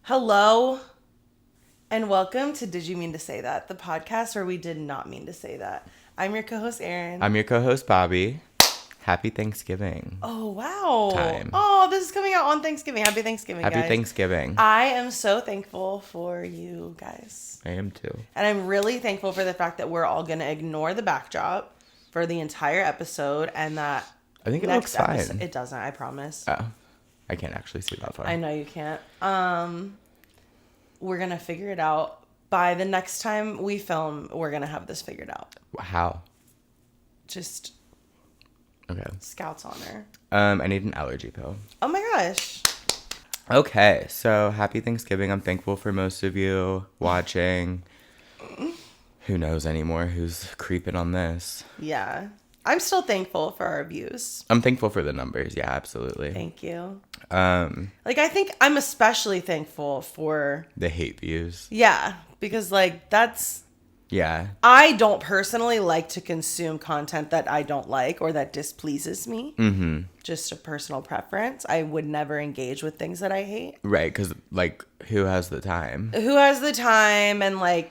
Hello and welcome to Did You Mean to Say That? The podcast where we did not mean to say that. I'm your co-host, Erin. I'm your co-host, Bobby. Happy Thanksgiving. Oh, wow. Time. Oh, this is coming out on Thanksgiving. Happy Thanksgiving, guys. Happy Thanksgiving. I am so thankful for you guys. I am too. And I'm really thankful for the fact that we're all going to ignore the backdrop for the entire episode and that I think it next looks fine. episode, it doesn't, I promise. Oh, I can't actually see that far. I know you can't. We're going to figure it out. By the next time we film, we're going to have this figured out. How? Just Okay. Scout's honor. I need an allergy pill. Oh my gosh. Okay, so happy Thanksgiving. I'm thankful for most of you watching. Who knows anymore who's creeping on this? Yeah. I'm still thankful for our views. I'm thankful for the numbers. Yeah, absolutely. Thank you. The I think I'm especially thankful for hate views. Yeah, because that's Yeah. I don't personally like to consume content that I don't like or that displeases me. Mm-hmm. Just a personal preference. I would never engage with things that I hate. Right, because, who has the time? Who has the time and, why?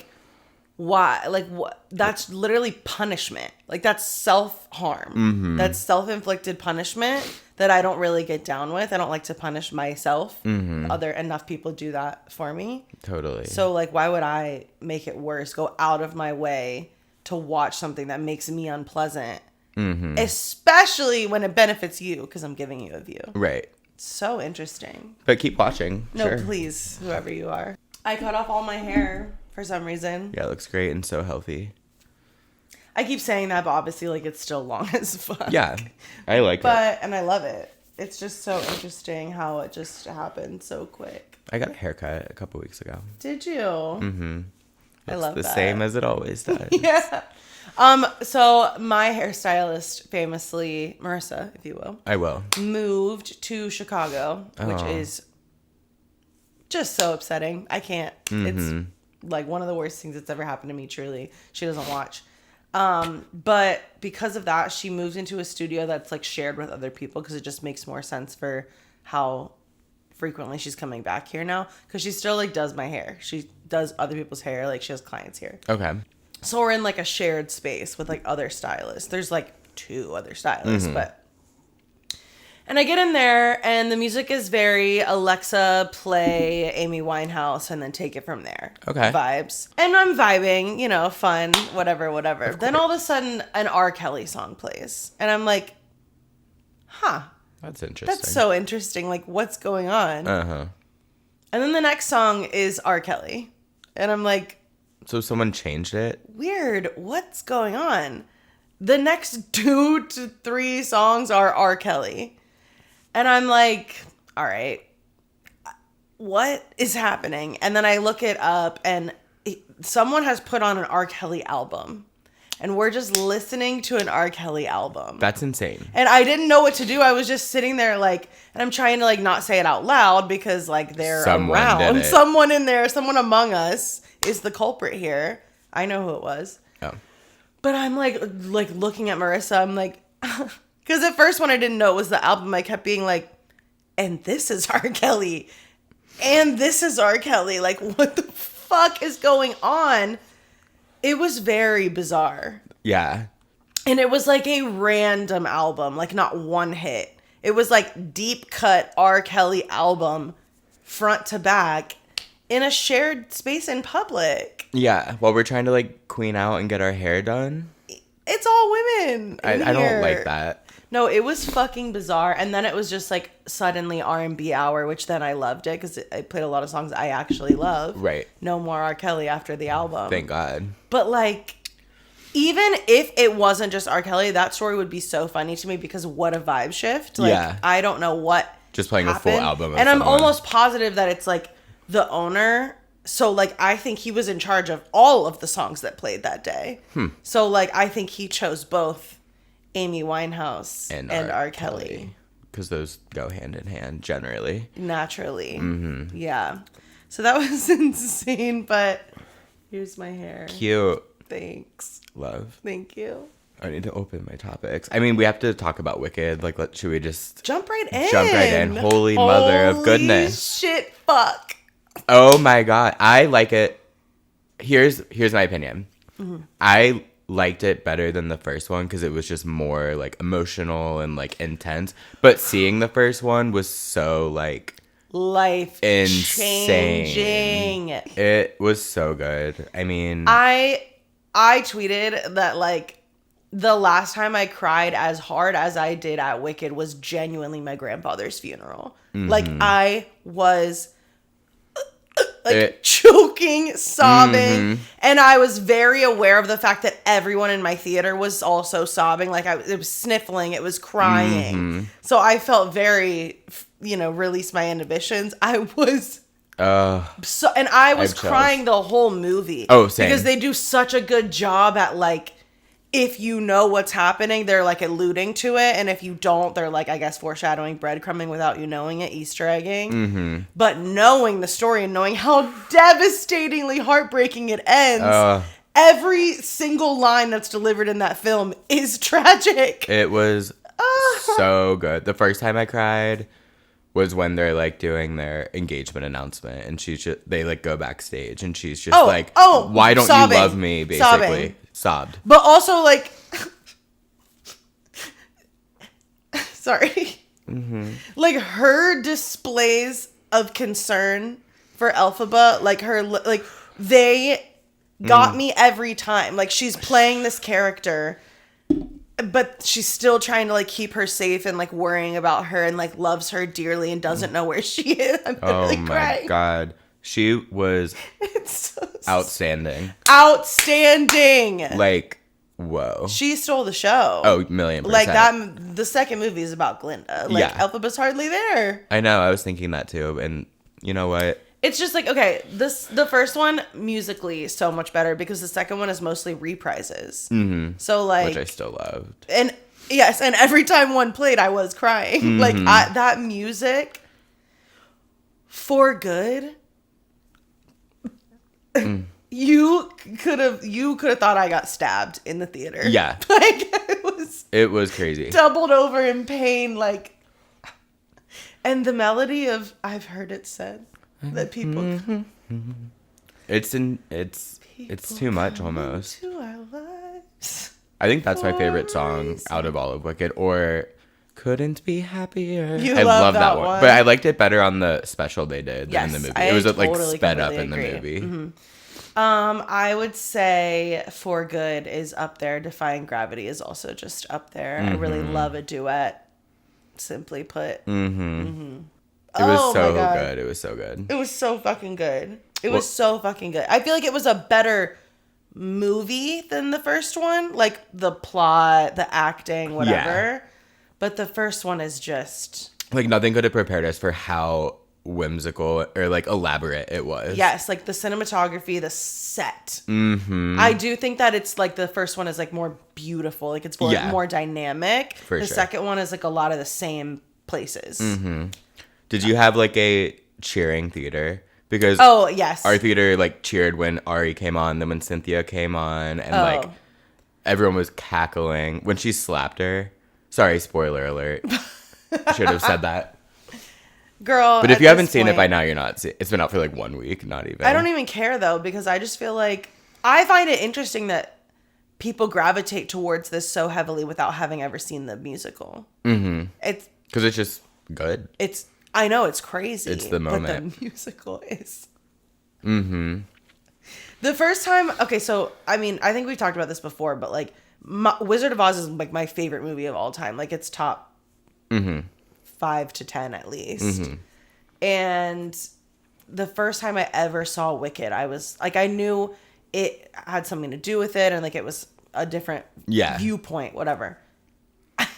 What? That's literally punishment. That's self-harm. Mm-hmm. That's self-inflicted punishment that I don't really get down with. I don't like to punish myself. Mm-hmm. Enough people do that for me. Totally. So, why would I make it worse? Go out of my way to watch something that makes me unpleasant. Mm-hmm. Especially when it benefits you, because I'm giving you a view. Right. So interesting. But keep watching. No, sure. Please, whoever you are. I cut off all my hair for some reason. Yeah, it looks great and so healthy. I keep saying that, but obviously, it's still long as fuck. Yeah, I like it. And I love it. It's just so interesting how it just happened so quick. I got a haircut a couple weeks ago. Did you? Mm-hmm. I love the that. Same as it always does. Yeah. So my hairstylist, famously, Marissa, if you will. I will. Moved to Chicago, which is just so upsetting. I can't. Mm-hmm. It's one of the worst things that's ever happened to me, truly. She doesn't watch. But because of that, she moved into a studio that's shared with other people because it just makes more sense for how frequently she's coming back here now. Because she still does my hair. She does other people's hair. She has clients here. Okay. So we're in a shared space with other stylists. There's 2 other stylists, but. And I get in there, and the music is very Alexa, play Amy Winehouse, and then take it from there. Okay. Vibes. And I'm vibing, fun, whatever. Then all of a sudden, an R. Kelly song plays. And I'm like, huh. That's interesting. That's so interesting. What's going on? Uh-huh. And then the next song is R. Kelly. And I'm like... So someone changed it? Weird. What's going on? The next 2 to 3 songs are R. Kelly. And I'm like, all right, what is happening? And then I look it up, and someone has put on an R. Kelly album. And we're just listening to an R. Kelly album. That's insane. And I didn't know what to do. I was just sitting there and I'm trying to not say it out loud because they're someone around. Someone in there, someone among us is the culprit here. I know who it was. Oh. But I'm looking at Marissa. I'm like... Because at first when I didn't know it was the album, I kept being and this is R. Kelly. And this is R. Kelly. What the fuck is going on? It was very bizarre. Yeah. And it was a random album, not one hit. It was deep cut R. Kelly album, front to back, in a shared space in public. Yeah, while we're trying to queen out and get our hair done. It's all women. I don't like that. No, it was fucking bizarre. And then it was just suddenly R&B hour, which then I loved it because I played a lot of songs I actually love. Right. No more R. Kelly after the album. Thank God. But even if it wasn't just R. Kelly, that story would be so funny to me because what a vibe shift. Yeah. I don't know what just playing happened. A full album of and I'm someone. almost positive that it's the owner. So I think he was in charge of all of the songs that played that day. So I think he chose both Amy Winehouse and R. Kelly. Because those go hand in hand generally. Naturally. Mm-hmm. Yeah. So that was insane, but here's my hair. Cute. Thanks. Love. Thank you. I need to open my topics. I mean, we have to talk about Wicked. Should we just jump right in? Holy mother of goodness. Shit, fuck. Oh my God. I like it. Here's my opinion. I liked it better than the first one because it was just more like emotional and like intense. But seeing the first one was so like life insane. changing. It was so good. I mean, I tweeted that like the last time I cried as hard as I did at Wicked was genuinely my grandfather's funeral. Like I was choking, sobbing, and I was very aware of the fact that everyone in my theater was also sobbing. Like it was sniffling, it was crying. So I felt very, release my inhibitions. I was and I was crying the whole movie. Oh, same. Because they do such a good job at like, if you know what's happening, they're like alluding to it, and if you don't, they're like, I guess, foreshadowing, breadcrumbing without you knowing it, Easter egging. But knowing the story and knowing how devastatingly heartbreaking it ends, every single line that's delivered in that film is tragic. It was so good. The first time I cried was when they're like doing their engagement announcement, and they like go backstage, and she's just why don't you love me? Basically, sobbed. But also like, sorry, like her displays of concern for Elphaba, like they got me every time. Like she's playing this character, but she's still trying to like keep her safe and like worrying about her and like loves her dearly and doesn't know where she is. I'm literally crying. My God. She was outstanding. Outstanding. Like, whoa. She stole the show. Oh, 1,000,000%. Like that, the second movie is about Glinda. Like Elphaba's hardly there. I know. I was thinking that too. And you know what? It's just like, okay, the first one musically so much better because the second one is mostly reprises. So like, which I still loved. And yes, and every time one played, I was crying. Like that music, For Good. You could have thought I got stabbed in the theater. Yeah, like it was crazy. Doubled over in pain, like, and the melody of "I've heard it said." That people it's too much almost. To our lives I think that's my favorite song out of all of Wicked, or Couldn't Be Happier. I love that one. But I liked it better on the special they did than in the movie. It was totally, sped up in agree. the movie. I would say For Good is up there. Defying Gravity is also just up there. I really love a duet, simply put. It was so good. It was so good. It was so fucking good. It was so fucking good. I feel like it was a better movie than the first one. Like the plot, the acting, whatever. Yeah. But the first one is just... like nothing could have prepared us for how whimsical or like elaborate it was. Yes, like the cinematography, the set. I do think that it's like the first one is like more beautiful. Like it's more dynamic. The second one is like a lot of the same places. Did you have like a cheering theater? Because yes, our theater like cheered when Ari came on, then when Cynthia came on, and like everyone was cackling when she slapped her. Sorry, spoiler alert. Should have said that. Girl, but if you haven't seen it by now, you're not. It's been out for like 1 week, not even. I don't even care though, because I just feel like I find it interesting that people gravitate towards this so heavily without having ever seen the musical. It's because it's just good. I know it's crazy. It's the moment. But the musical is. The first time, okay, so I mean, I think we've talked about this before, but like, Wizard of Oz is like my favorite movie of all time. Like, it's top 5 to 10 at least. And the first time I ever saw Wicked, I was like, I knew it had something to do with it, and like it was a different viewpoint, whatever.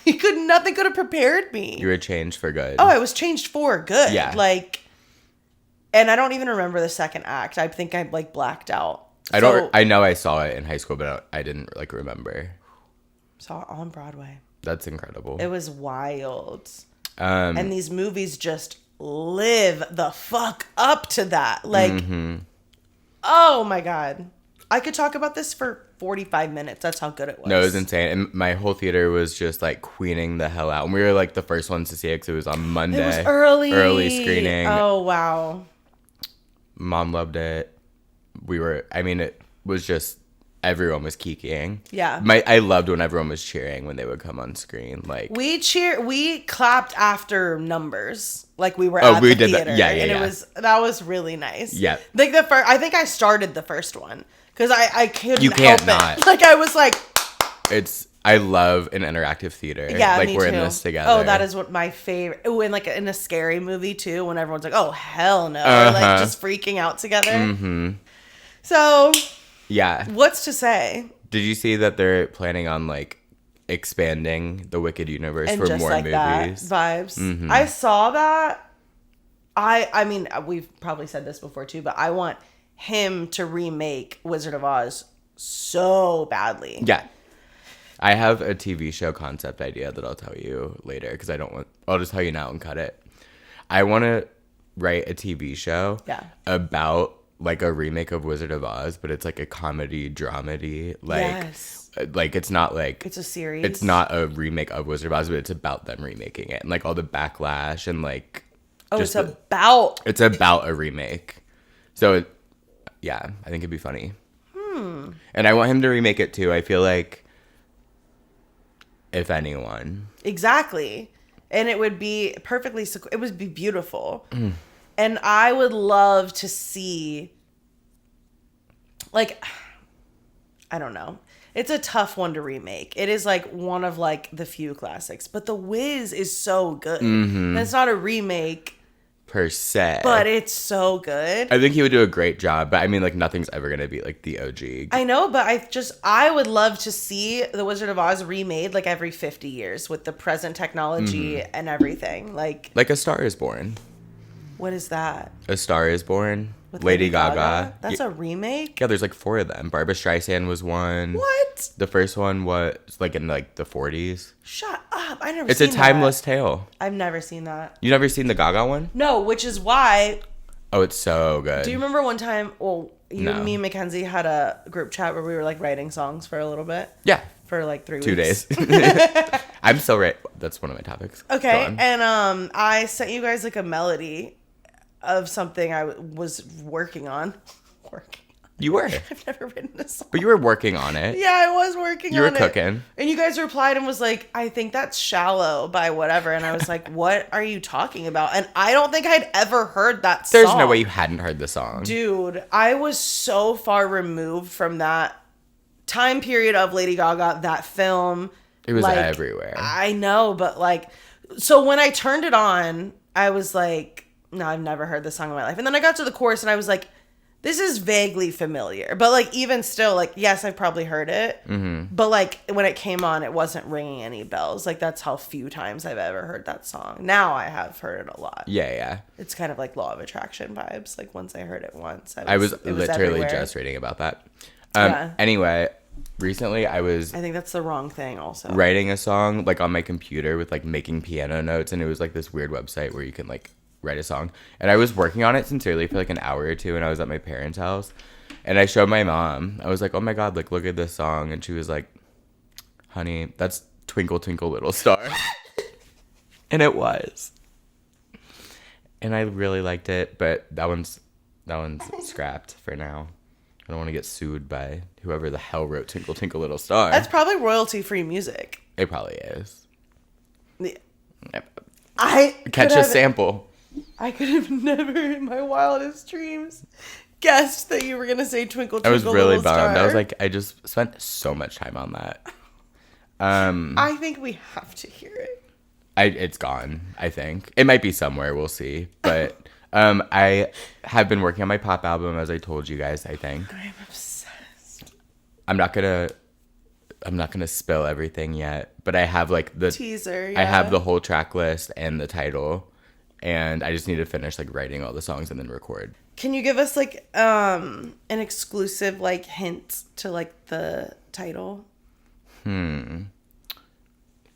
Nothing could have prepared me. You were changed for good. Oh, I was changed for good. Yeah. Like, and I don't even remember the second act. I think I like blacked out. I know I saw it in high school, but I didn't like remember. Saw it on Broadway. That's incredible. It was wild. And these movies just live the fuck up to that. Like, oh my God. I could talk about this for 45 minutes. That's how good it was. No, it was insane. And my whole theater was just like queening the hell out. And we were like the first ones to see it because it was on Monday. It was early. Early screening. Oh, wow. Mom loved it. It was just, everyone was kikiing. Yeah. I loved when everyone was cheering when they would come on screen. Like, we clapped after numbers, like we were at the theater. That was really nice. Yeah. Like I think I started the first one because I couldn't you can't help not. it. Like I was like, I love an interactive theater. Yeah, like me we're too. in this together. Oh, that is what my favorite. Oh, and like in a scary movie too, when everyone's like, "Oh hell no," or like just freaking out together. Mm-hmm. So, yeah. What's to say? Did you see that they're planning on like expanding the Wicked universe And for just more like movies? that vibes. Mm-hmm. I saw that. I mean, we've probably said this before too, but I want him to remake Wizard of Oz so badly. Yeah. I have a TV show concept idea that I'll tell you later because I'll just tell you now and cut it. I want to write a TV show about like a remake of Wizard of Oz, but it's like a comedy dramedy. Like it's not like it's a series. It's not a remake of Wizard of Oz, but it's about them remaking it and like all the backlash and like. Oh, it's about a remake. So, I think it'd be funny. And I want him to remake it too. I feel like. If anyone. Exactly. And it would be it would be beautiful. And I would love to see, like, I don't know. It's a tough one to remake. It is like one of like the few classics, but The Wiz is so good. And it's not a remake per se, but it's so good. I think he would do a great job, but I mean, like, nothing's ever gonna be like the OG. I know, but I would love to see The Wizard of Oz remade like every 50 years with the present technology and everything. Like A Star is Born. What is that? A Star is Born. With Lady Gaga. That's a remake? Yeah, there's like 4 of them. Barbra Streisand was one. What? The first one was like in like the 40s. Shut up. I never It's seen a timeless that. tale. I've never seen that. You never seen the Gaga one? No, which is why. Oh, it's so good. Do you remember one time, me No. and Mackenzie had a group chat where we were like writing songs for a little bit? Yeah. For like 3 weeks. 2 days. I'm so right. That's one of my topics. Okay. And I sent you guys like a melody of something I was working on. You were. I've never written a song. But you were working on it. Yeah, I was working on it. You were cooking. And you guys replied and was like, I think that's Shallow by whatever. And I was like, what are you talking about? And I don't think I'd ever heard that song. There's no way you hadn't heard the song. Dude, I was so far removed from that time period of Lady Gaga, that film. It was like, everywhere. I know, but like, so when I turned it on, I was like, no, I've never heard this song in my life. And then I got to the chorus and I was like, this is vaguely familiar. But like, even still, like, yes, I've probably heard it. Mm-hmm. But like, when it came on, it wasn't ringing any bells. Like, that's how few times I've ever heard that song. Now I have heard it a lot. Yeah. It's kind of like Law of Attraction vibes. Like, once I heard it once, I was literally everywhere. Just reading about that. Anyway, recently I think that's the wrong thing also. Writing a song like on my computer with like making piano notes, and it was like this weird website where you can like write a song, and I was working on it sincerely for like an hour or two, and I was at my parents' house, and I showed my mom. I was like, oh my god, like look at this song, and she was like, honey, that's Twinkle Twinkle Little Star. And it was, and I really liked it, but that one's scrapped for now. I don't want to get sued by whoever the hell wrote Twinkle Twinkle Little Star. That's probably royalty free music. It probably is. Yeah. Catch a sample. I could have never in my wildest dreams guessed that you were going to say Twinkle Twinkle Little Star. I was really bummed. I was like, I just spent so much time on that. I think we have to hear it. It's gone, I think. It might be somewhere, we'll see. But I have been working on my pop album, as I told you guys, I think. I'm obsessed. I'm not gonna spill everything yet, but I have like the teaser. Yeah. I have the whole track list and the title, and I just need to finish like writing all the songs and then record. Can you give us like an exclusive like hint to like the title?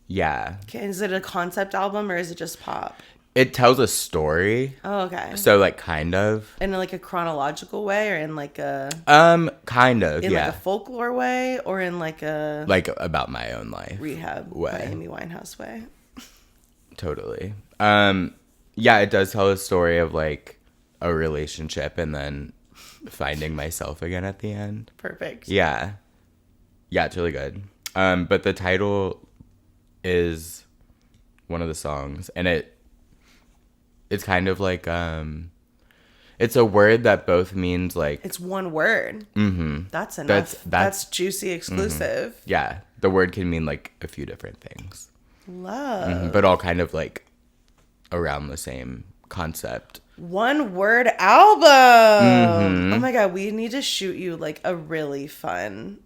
Yeah. Is it a concept album or is it just pop? It tells a story. Oh, okay. So like kind of in like a chronological way, or in like a kind of in like a folklore way, or in like a about my own life Rehab way, by Amy Winehouse way. Totally. Yeah, it does tell a story of like a relationship and then finding myself again at the end. Perfect. Yeah. Yeah, it's really good. But the title is one of the songs, and it's kind of like it's a word that both means like it's one word. Mm-hmm. That's enough. That's juicy exclusive. Mm-hmm. Yeah, the word can mean like a few different things. Love. Mm-hmm. But all kind of like around the same concept. One word album. Mm-hmm. Oh my god, we need to shoot you like a really fun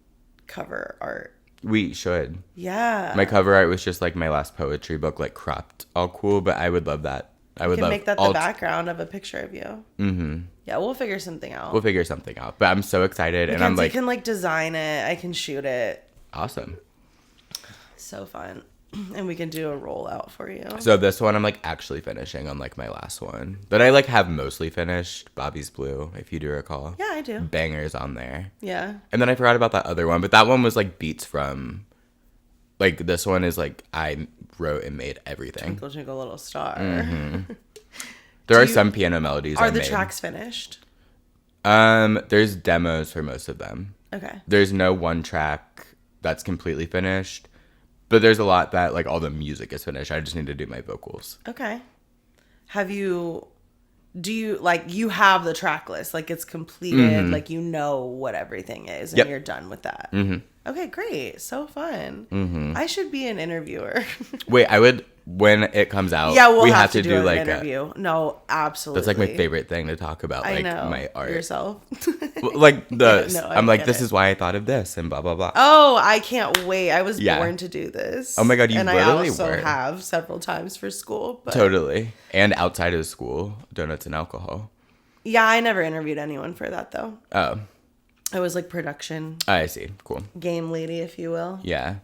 cover art. We should. Yeah. My cover art was just like my last poetry book, like cropped, all cool. But I would love that. I would can love make that the background of a picture of you. Mm-hmm. Yeah, we'll figure something out. But I'm so excited, and I'm like, you can like design it. I can shoot it. Awesome. So fun. And we can do a rollout for you. So this one I'm like actually finishing on like my last one that I like have mostly finished. Bobby's Blue, if you do recall. Yeah, I do. Bangers on there. Yeah. And then I forgot about that other one, but that one was like beats from. Like this one is like I wrote and made everything. Twinkle Twinkle Little Star. Mm-hmm. There are some piano melodies. Are the tracks finished? There's demos for most of them. Okay. There's no one track that's completely finished. But there's a lot that, like, all the music is finished. I just need to do my vocals. Okay. Do you, like, you have the track list, like, it's completed, Mm-hmm. like, you know what everything is, and you're done with that. Mm-hmm. Okay, great. So fun. Mm-hmm. I should be an interviewer. Wait, I would, when it comes out, yeah, we have to do an like interview. No, absolutely. That's like my favorite thing to talk about, like, I know. my art. Yourself. Like, I'm like, this it. is why I thought of this, and blah, blah, blah. Oh, I can't wait. I was born to do this. Oh my God, you and literally I also were. have several times for school. But Totally. And outside of school, donuts and alcohol. yeah, I never interviewed anyone for that, though. Oh. I was like production. I see. Cool. Game lady, if you will. Yeah.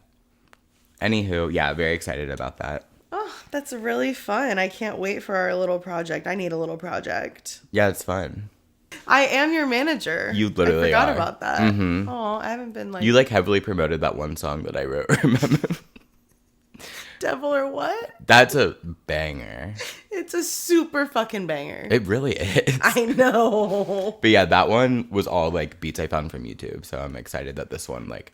Anywho, yeah, very excited about that. Oh, that's really fun. I can't wait for our little project. I need a little project. Yeah, it's fun. I am your manager. You literally I forgot are. about that. Mm-hmm. Oh, I haven't been like... You, like, heavily promoted that one song that I wrote, remember? Devil or What? That's a banger. It's a super fucking banger. It really is. I know. But yeah, that one was all, like, beats I found from YouTube. So I'm excited that this one, like...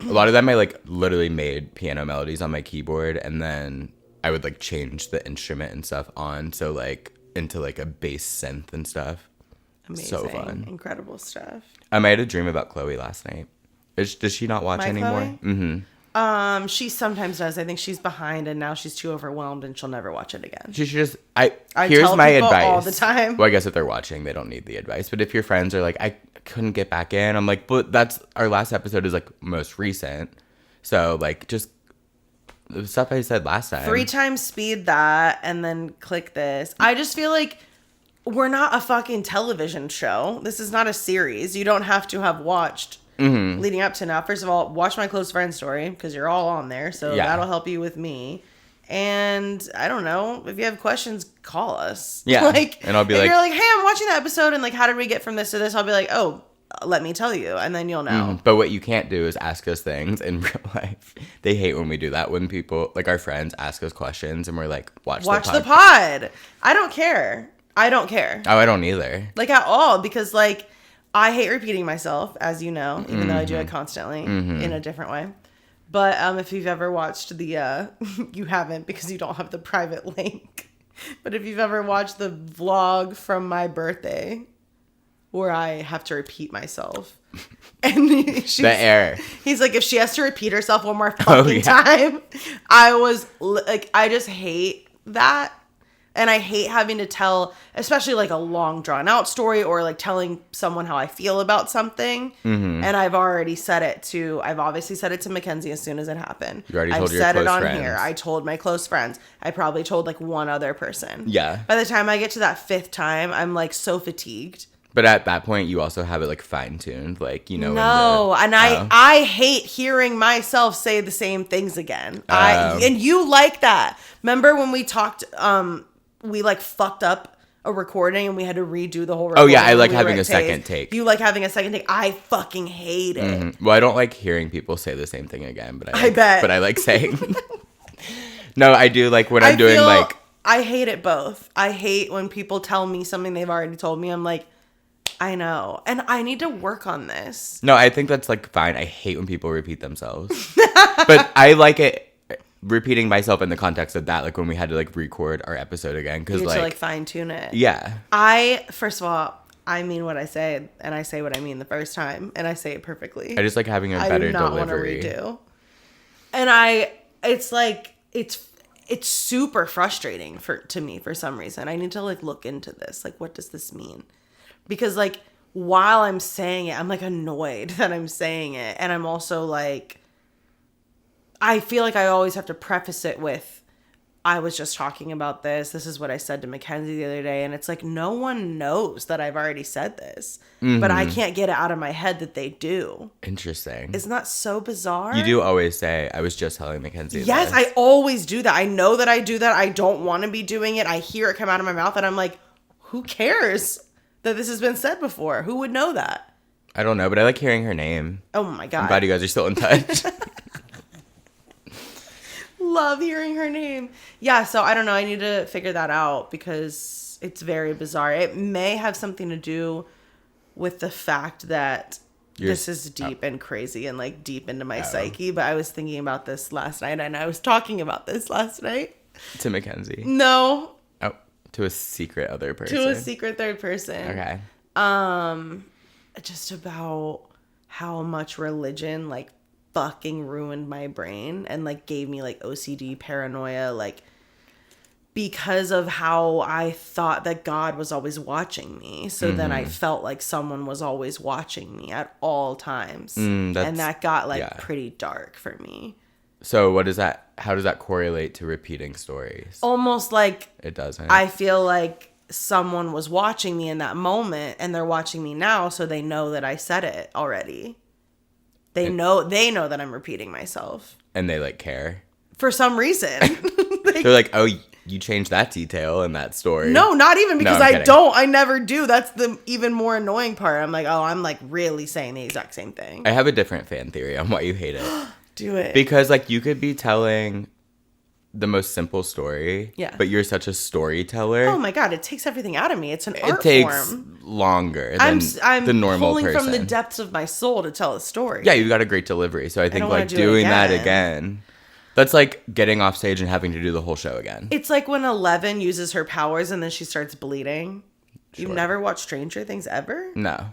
A lot of them I, like, literally made piano melodies on my keyboard. And then I would, like, change the instrument and stuff on. So, like, into, like, a bass synth and stuff. Amazing. So fun. Incredible stuff. I had a dream about Chloe last night. Does she not watch My anymore? Chloe? Mm-hmm. She sometimes does. I think she's behind and now she's too overwhelmed and she'll never watch it again. She should just I here's tell my people advice all the time. Well, I guess if they're watching, they don't need the advice. But if your friends are like, I couldn't get back in, I'm like, but that's our last episode is like most recent. So like just the stuff I said last time. 3 times speed that and then click this. I just feel like we're not a fucking television show. This is not a series. You don't have to have watched leading up to now. First of all, watch my close friend story because you're all on there. So that'll help you with me. And I don't know, if you have questions, call us. Yeah. Like, and I'll be if like, you're like, hey, I'm watching the episode and like, how did we get from this to this? I'll be like, oh, let me tell you. And then you'll know. But what you can't do is ask us things in real life. They hate when we do that. When people, like our friends, ask us questions and we're like, watch the pod. I don't care. Oh, I don't either. Like at all. Because like, I hate repeating myself, as you know, even though I do it constantly in a different way. But if you've ever watched the, you haven't because you don't have the private link. But if you've ever watched the vlog from my birthday, where I have to repeat myself, and the error. He's like, if she has to repeat herself one more fucking time, I was like, I just hate that. And I hate having to tell, especially like a long drawn out story or like telling someone how I feel about something. And I've obviously said it to Mackenzie as soon as it happened. You already told your said close it on friends. here. I told my close friends. I probably told like one other person. Yeah. By the time I get to that 5th time, I'm like so fatigued. But at that point, you also have it like fine tuned, like, you know. No, I hate hearing myself say the same things again. And you like that. Remember when we talked, we like fucked up a recording and we had to redo the whole recording. Oh yeah, I like having a second take. You like having a second take. I fucking hate it. Well, I don't like hearing people say the same thing again, but I bet. But I like saying. No, I do like when I'm doing like I hate it both. I hate when people tell me something they've already told me. I'm like, I know. And I need to work on this. No, I think that's like fine. I hate when people repeat themselves. But I like it repeating myself in the context of that, like when we had to like record our episode again. Because to like fine tune it. Yeah. First of all, I mean what I say, and I say what I mean the first time, and I say it perfectly. I just like having a better delivery. I do not want to redo. And it's like, it's super frustrating to me for some reason. I need to like look into this. Like, what does this mean? Because like while I'm saying it, I'm like annoyed that I'm saying it. And I'm also like, I feel like I always have to preface it with, I was just talking about this. This is what I said to Mackenzie the other day. And it's like, no one knows that I've already said this. Mm-hmm. But I can't get it out of my head that they do. Interesting. Isn't that so bizarre? You do always say, I was just telling Mackenzie Yes, this. I always do that. I know that I do that. I don't want to be doing it. I hear it come out of my mouth and I'm like, who cares that this has been said before? Who would know that? I don't know, but I like hearing her name. Oh my God. I'm glad you guys are still in touch. Love hearing her name. Yeah, so I don't know. I need to figure that out because it's very bizarre. It may have something to do with the fact that this is deep and crazy and like deep into my psyche. But I was thinking about this last night and I was talking about this last night. To Mackenzie? No. Oh, to a secret other person. To a secret third person. Okay. Just about how much religion like fucking ruined my brain and like gave me like OCD, paranoia, like because of how I thought that God was always watching me. So then I felt like someone was always watching me at all times. And that got like pretty dark for me. So how does that correlate to repeating stories? Almost like it doesn't. I feel like someone was watching me in that moment and they're watching me now, so they know that I said it already. They know that I'm repeating myself. And they like care. For some reason. They're like, oh, you changed that detail in that story. No, not even because I never do. That's the even more annoying part. I'm like, oh, I'm like really saying the exact same thing. I have a different fan theory on why you hate it. Do it. Because like you could be telling the most simple story. Yeah. But you're such a storyteller. Oh my God, it takes everything out of me. It's an art form. It takes longer than the normal person. I'm pulling from the depths of my soul to tell a story. Yeah, you've got a great delivery. So I think like doing that again, that's like getting off stage and having to do the whole show again. It's like when Eleven uses her powers and then she starts bleeding. Sure. You've never watched Stranger Things ever? No.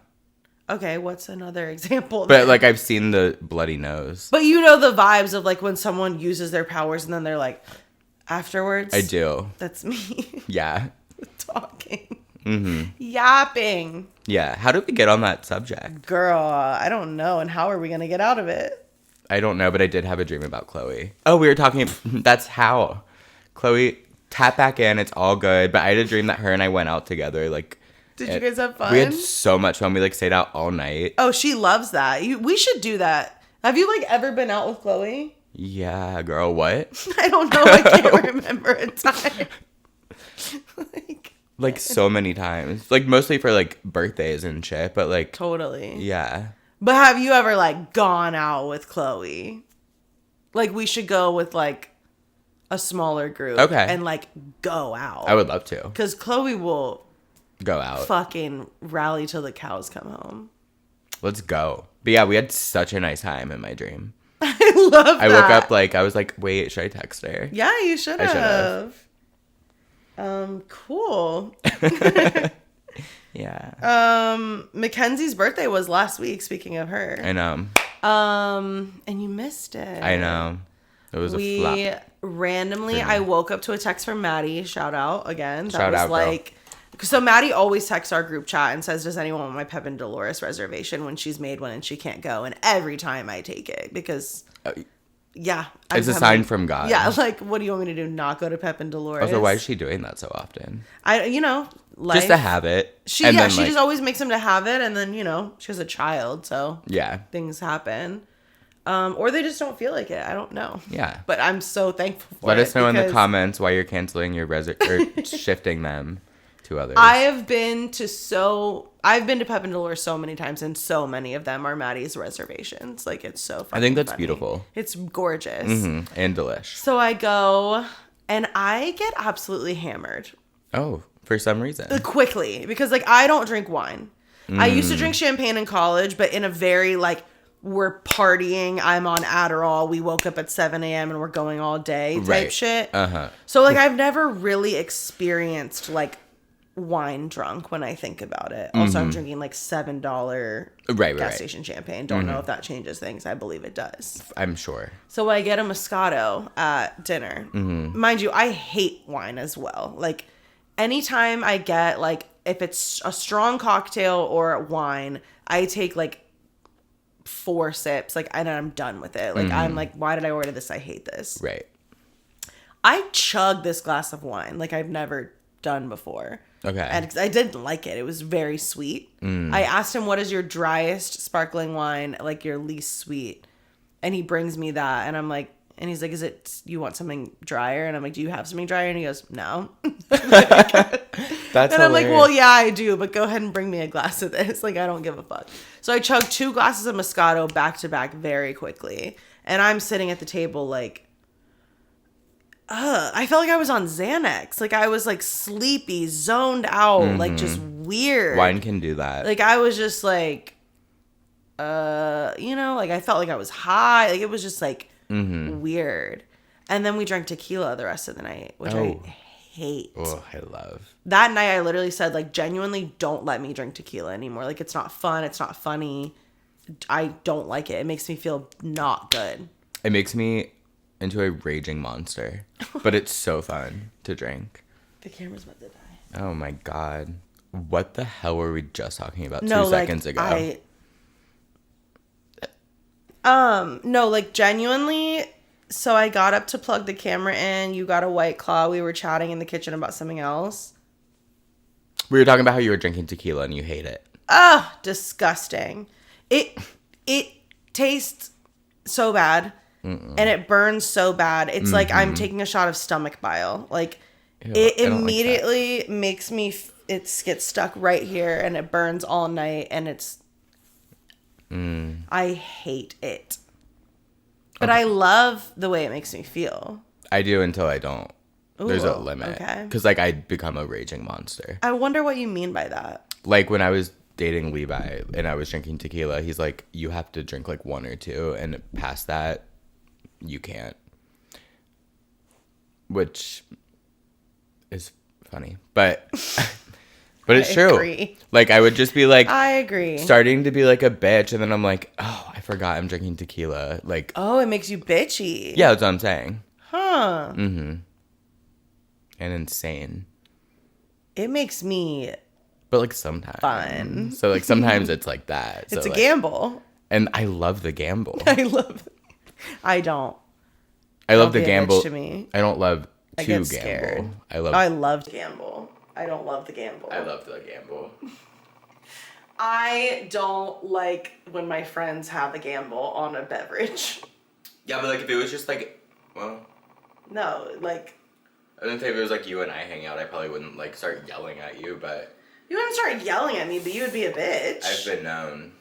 Okay, what's another example? But like I've seen the bloody nose. But you know the vibes of like when someone uses their powers and then they're like afterwards. I do. That's me. Yeah. Talking. Mm-hmm. Yapping. Yeah. How did we get on that subject? Girl, I don't know. And how are we gonna get out of it? I don't know, but I did have a dream about Chloe. Oh, we were talking. That's how. Chloe, tap back in. It's all good. But I had a dream that her and I went out together. Like. Did you guys have fun? We had so much fun. We like stayed out all night. Oh, she loves that. We should do that. Have you like ever been out with Chloe? Yeah, girl. What? I don't know. I can't remember a time. like so many times. Like mostly for like birthdays and shit. But like totally. Yeah. But have you ever like gone out with Chloe? Like we should go with like a smaller group. Okay. And like go out. I would love to. Because Chloe will go out. Fucking rally till the cows come home. Let's go. But yeah, we had such a nice time in my dream. I love that. I woke up like, I was like, wait, should I text her? Yeah, you should have. Cool. Yeah. Mackenzie's birthday was last week, speaking of her. I know. And you missed it. I know. It was a flop. Randomly, I woke up to a text from Maddie. Shout out again. Shout out, like, girl. So Maddie always texts our group chat and says, does anyone want my Pep and Dolores reservation when she's made one and she can't go? And every time I take it because, yeah. It's a sign from God. Yeah, like, what do you want me to do? Not go to Pep and Dolores? Also, why is she doing that so often? Life. Just to have it. She just always makes him to have it. And then, she has a child. So yeah, things happen. Or they just don't feel like it. I don't know. Yeah. But I'm so thankful for it. Let us know in the comments why you're canceling your or shifting them to others. I've been to Pep and Dolores so many times, and so many of them are Maddie's reservations. Like, it's so funny. I think that's beautiful. It's gorgeous. Mm-hmm. And delish. So I go, And I get absolutely hammered. Oh, for some reason. Quickly. Because, like, I don't drink wine. I used to drink champagne in college, but in a very, like, we're partying, I'm on Adderall, we woke up at 7 a.m. and we're going all day type shit. So, like, I've never really experienced, like, wine drunk when I think about it. Also, I'm drinking, like, $7 gas station champagne. Don't know if that changes things. I believe it does. I'm sure. So I get a Moscato at dinner. Mind you, I hate wine as well. Like, anytime I get, like, if it's a strong cocktail or wine, I take, like, 4 sips, like, and I'm done with it. Like, I'm like, why did I order this? I hate this. Right. I chugged this glass of wine like I've never done before. Okay. And I didn't like it. It was very sweet. I asked him, what is your driest sparkling wine, like your least sweet? And he brings me that. And I'm like, and he's like, is it, you want something drier? And I'm like, do you have something drier? And he goes, no. That's and I'm hilarious. like, well, yeah, I do, but go ahead and bring me a glass of this. Like, I don't give a fuck. So I chugged 2 glasses of Moscato back to back very quickly. And I'm sitting at the table like, I felt like I was on Xanax. Like, I was like sleepy, zoned out, like just weird. Wine can do that. Like, I was just like, you know, like I felt like I was high. Like, it was just like weird. And then we drank tequila the rest of the night, which I hate. Oh, I love. That night I literally said, like, genuinely don't let me drink tequila anymore. Like, it's not fun. It's not funny. I don't like it. It makes me feel not good. It makes me into a raging monster, but it's so fun to drink. The camera's about to die. Oh my God. What the hell were we just talking about 2 seconds ago? No, like, genuinely, so I got up to plug the camera in. You got a White Claw. We were chatting in the kitchen about something else. We were talking about how you were drinking tequila and you hate it. Ugh, disgusting. It tastes so bad. And it burns so bad. It's like I'm taking a shot of stomach bile. Like, Ew, it immediately makes me, it gets stuck right here and it burns all night and it's, I hate it. But I love the way it makes me feel. I do until I don't. Ooh, there's a limit. Okay. Because, like, I become a raging monster. I wonder what you mean by that. Like, when I was dating Levi and I was drinking tequila, he's like, you have to drink, like, 1 or 2. And past that, you can't. Which is funny. But it's true. Agree. Like, I would just be, like... I agree. Starting to be, like, a bitch. And then I'm like, oh, I forgot I'm drinking tequila. Like... Oh, it makes you bitchy. Yeah, that's what I'm saying. Huh. Mm-hmm. And insane. It makes me But, like, sometimes. fun. So, like, sometimes it's like that. It's so, a like, gamble. And I love the gamble. I love it. I don't. I love Don't the be a bitch gamble. to me. I don't love I to get gamble. scared. I love I love to gamble. I don't love the gamble. I love the gamble. I don't like when my friends have a gamble on a beverage. Yeah, but like if it was just like, well, No, like, I didn't say if it was like you and I hang out, I probably wouldn't like start yelling at you, but you wouldn't start yelling at me, but you would be a bitch. I've been known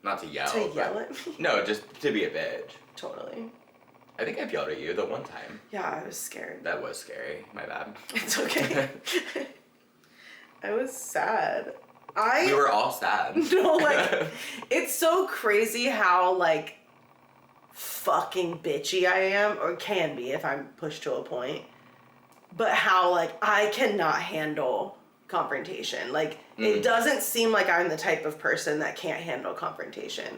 not to yell. To yell at me? No, just to be a bitch. Totally. I think I've yelled at you the one time. Yeah, I was scared. That was scary. My bad. It's okay. I was sad. We were all sad. No, like, it's so crazy how, like, fucking bitchy I am, or can be if I'm pushed to a point. But how, like, I cannot handle confrontation. Like, it doesn't seem like I'm the type of person that can't handle confrontation.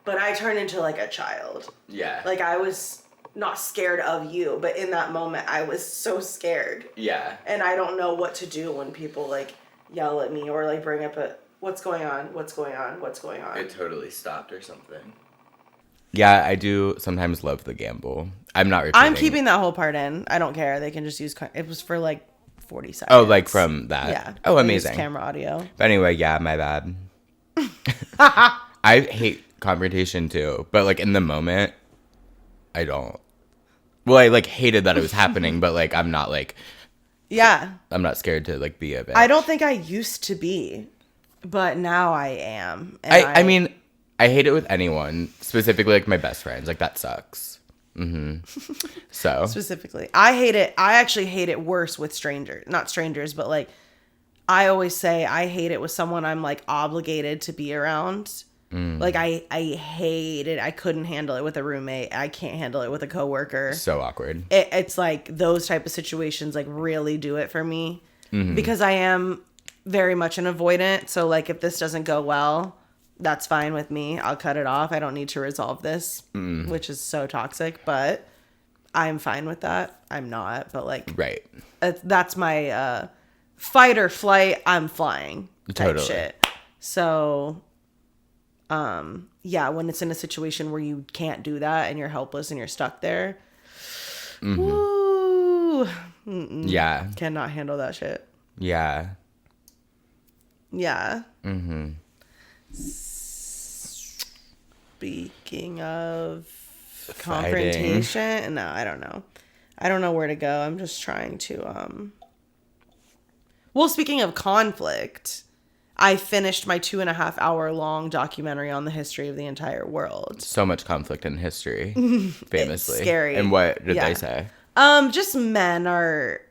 But I turn into, like, a child. Yeah. Like, I was not scared of you, but in that moment, I was so scared. Yeah. And I don't know what to do when people, like, yell at me or, like, bring up what's going on, what's going on, what's going on. It totally stopped or something. Yeah, I do sometimes love the gamble. I'm not repeating. I'm keeping that whole part in. I don't care. They can just use... It was for, like, 40 seconds. Oh, like from that? Yeah. Oh, amazing. Camera audio. But anyway, yeah, my bad. I hate confrontation too, but like in the moment, I don't. Well, I like hated that it was happening, but like I'm not like... Yeah. I'm not scared to like be a bitch. I don't think I used to be, but now I am. And I mean, I hate it with anyone, specifically like my best friends. Like that sucks. So Specifically, I hate it. I actually hate it worse with strangers, not strangers, but like I always say I hate it with someone I'm like obligated to be around. Like I hate it. I couldn't handle it with a roommate. I can't handle it with a coworker. so awkward. It's like those type of situations like really do it for me because I am very much an avoidant. So like if this doesn't go well, that's fine with me. I'll cut it off. I don't need to resolve this, which is so toxic, but I'm fine with that. I'm not, but like Right. that's my fight or flight. I'm flying type Totally. shit. So yeah, when it's in a situation where you can't do that and you're helpless and you're stuck there, woo, Yeah. cannot handle that shit. Yeah. Yeah. Speaking of confrontation, no, I don't know. I don't know where to go. I'm just trying to well, speaking of conflict, I finished my 2.5 hour long documentary on the history of the entire world. So much conflict in history, famously. It's scary. And what did Yeah. they say? Just men are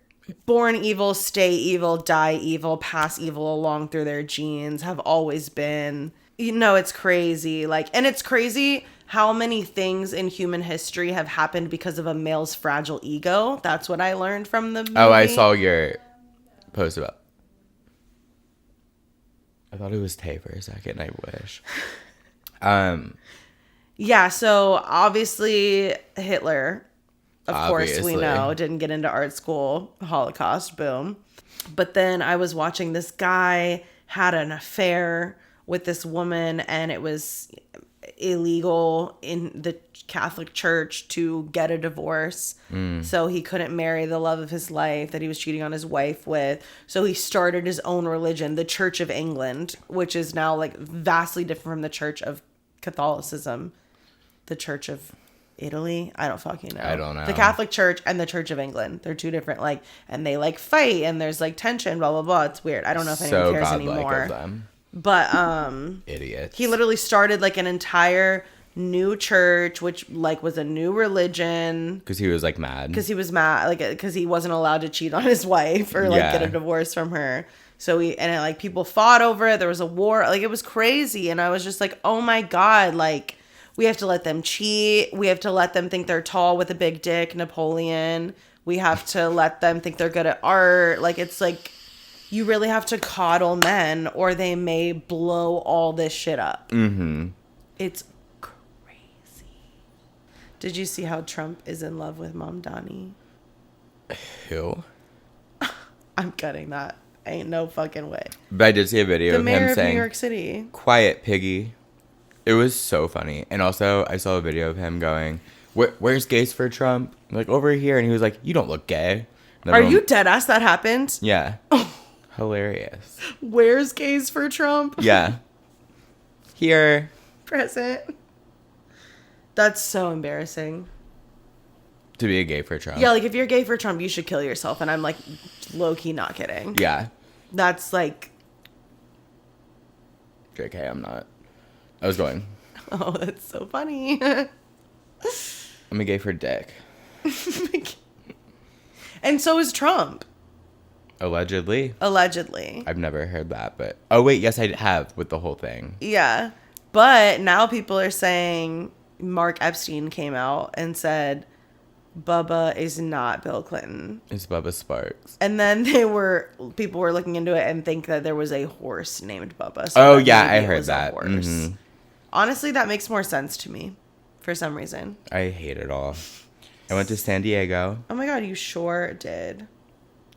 born evil, stay evil, die evil, pass evil along through their genes, have always been. You know, it's crazy. Like, and it's crazy how many things in human history have happened because of a male's fragile ego. That's what I learned from the movie. Oh, I saw your post about. I thought it was Tay for a second. I wish. Yeah, so obviously Hitler, of course we Obviously. know, didn't get into art school, Holocaust, boom. But then I was watching this guy had an affair with this woman and it was illegal in the Catholic Church to get a divorce. So he couldn't marry the love of his life that he was cheating on his wife with. So he started his own religion, the Church of England, which is now like vastly different from the Church of Catholicism. The Church of Italy? I don't fucking know. I don't know. The Catholic Church and the Church of England. They're two different, like, and they like fight and there's like tension, blah, blah, blah. It's weird. I don't know if anyone So cares godlike anymore. of them. But Idiots. he literally started like an entire new church, which like was a new religion. Because he was like mad. Because he was mad, like, because he wasn't allowed to cheat on his wife or like get a divorce from her. So like people fought over it. There was a war. Like it was crazy. And I was just like, oh my God, like we have to let them cheat. We have to let them think they're tall with a big dick, Napoleon. We have to let them think they're good at art. Like it's like, you really have to coddle men or they may blow all this shit up. It's crazy. Did you see how Trump is in love with Mom Donnie? Who? I'm cutting that. Ain't no fucking way. But I did see a video The of mayor him of saying, New York City. "Quiet, piggy." It was so funny. And also, I saw a video of him going, "Where's gays for Trump?" I'm like, over here. And he was like, "You don't look gay." And Are everyone- you dead ass that happened? Yeah. Hilarious. Where's gays for Trump? Yeah. Here. Present. That's so embarrassing. To be a gay for Trump. Yeah, like if you're gay for Trump, you should kill yourself. And I'm like low key not kidding. Yeah. That's like, JK, I'm not. I was going, oh, that's so funny. I'm a gay for dick. And so is Trump. Allegedly. Allegedly. I've never heard that, but... Oh, wait, yes, I have with the whole thing. Yeah. But now people are saying Mark Epstein came out and said Bubba is not Bill Clinton. It's Bubba Sparks. And then people were looking into it and think that there was a horse named Bubba. Oh, that yeah, maybe I it heard was a that. horse. Mhm. Honestly, that makes more sense to me for some reason. I hate it all. I went to San Diego. Oh my God, you sure did.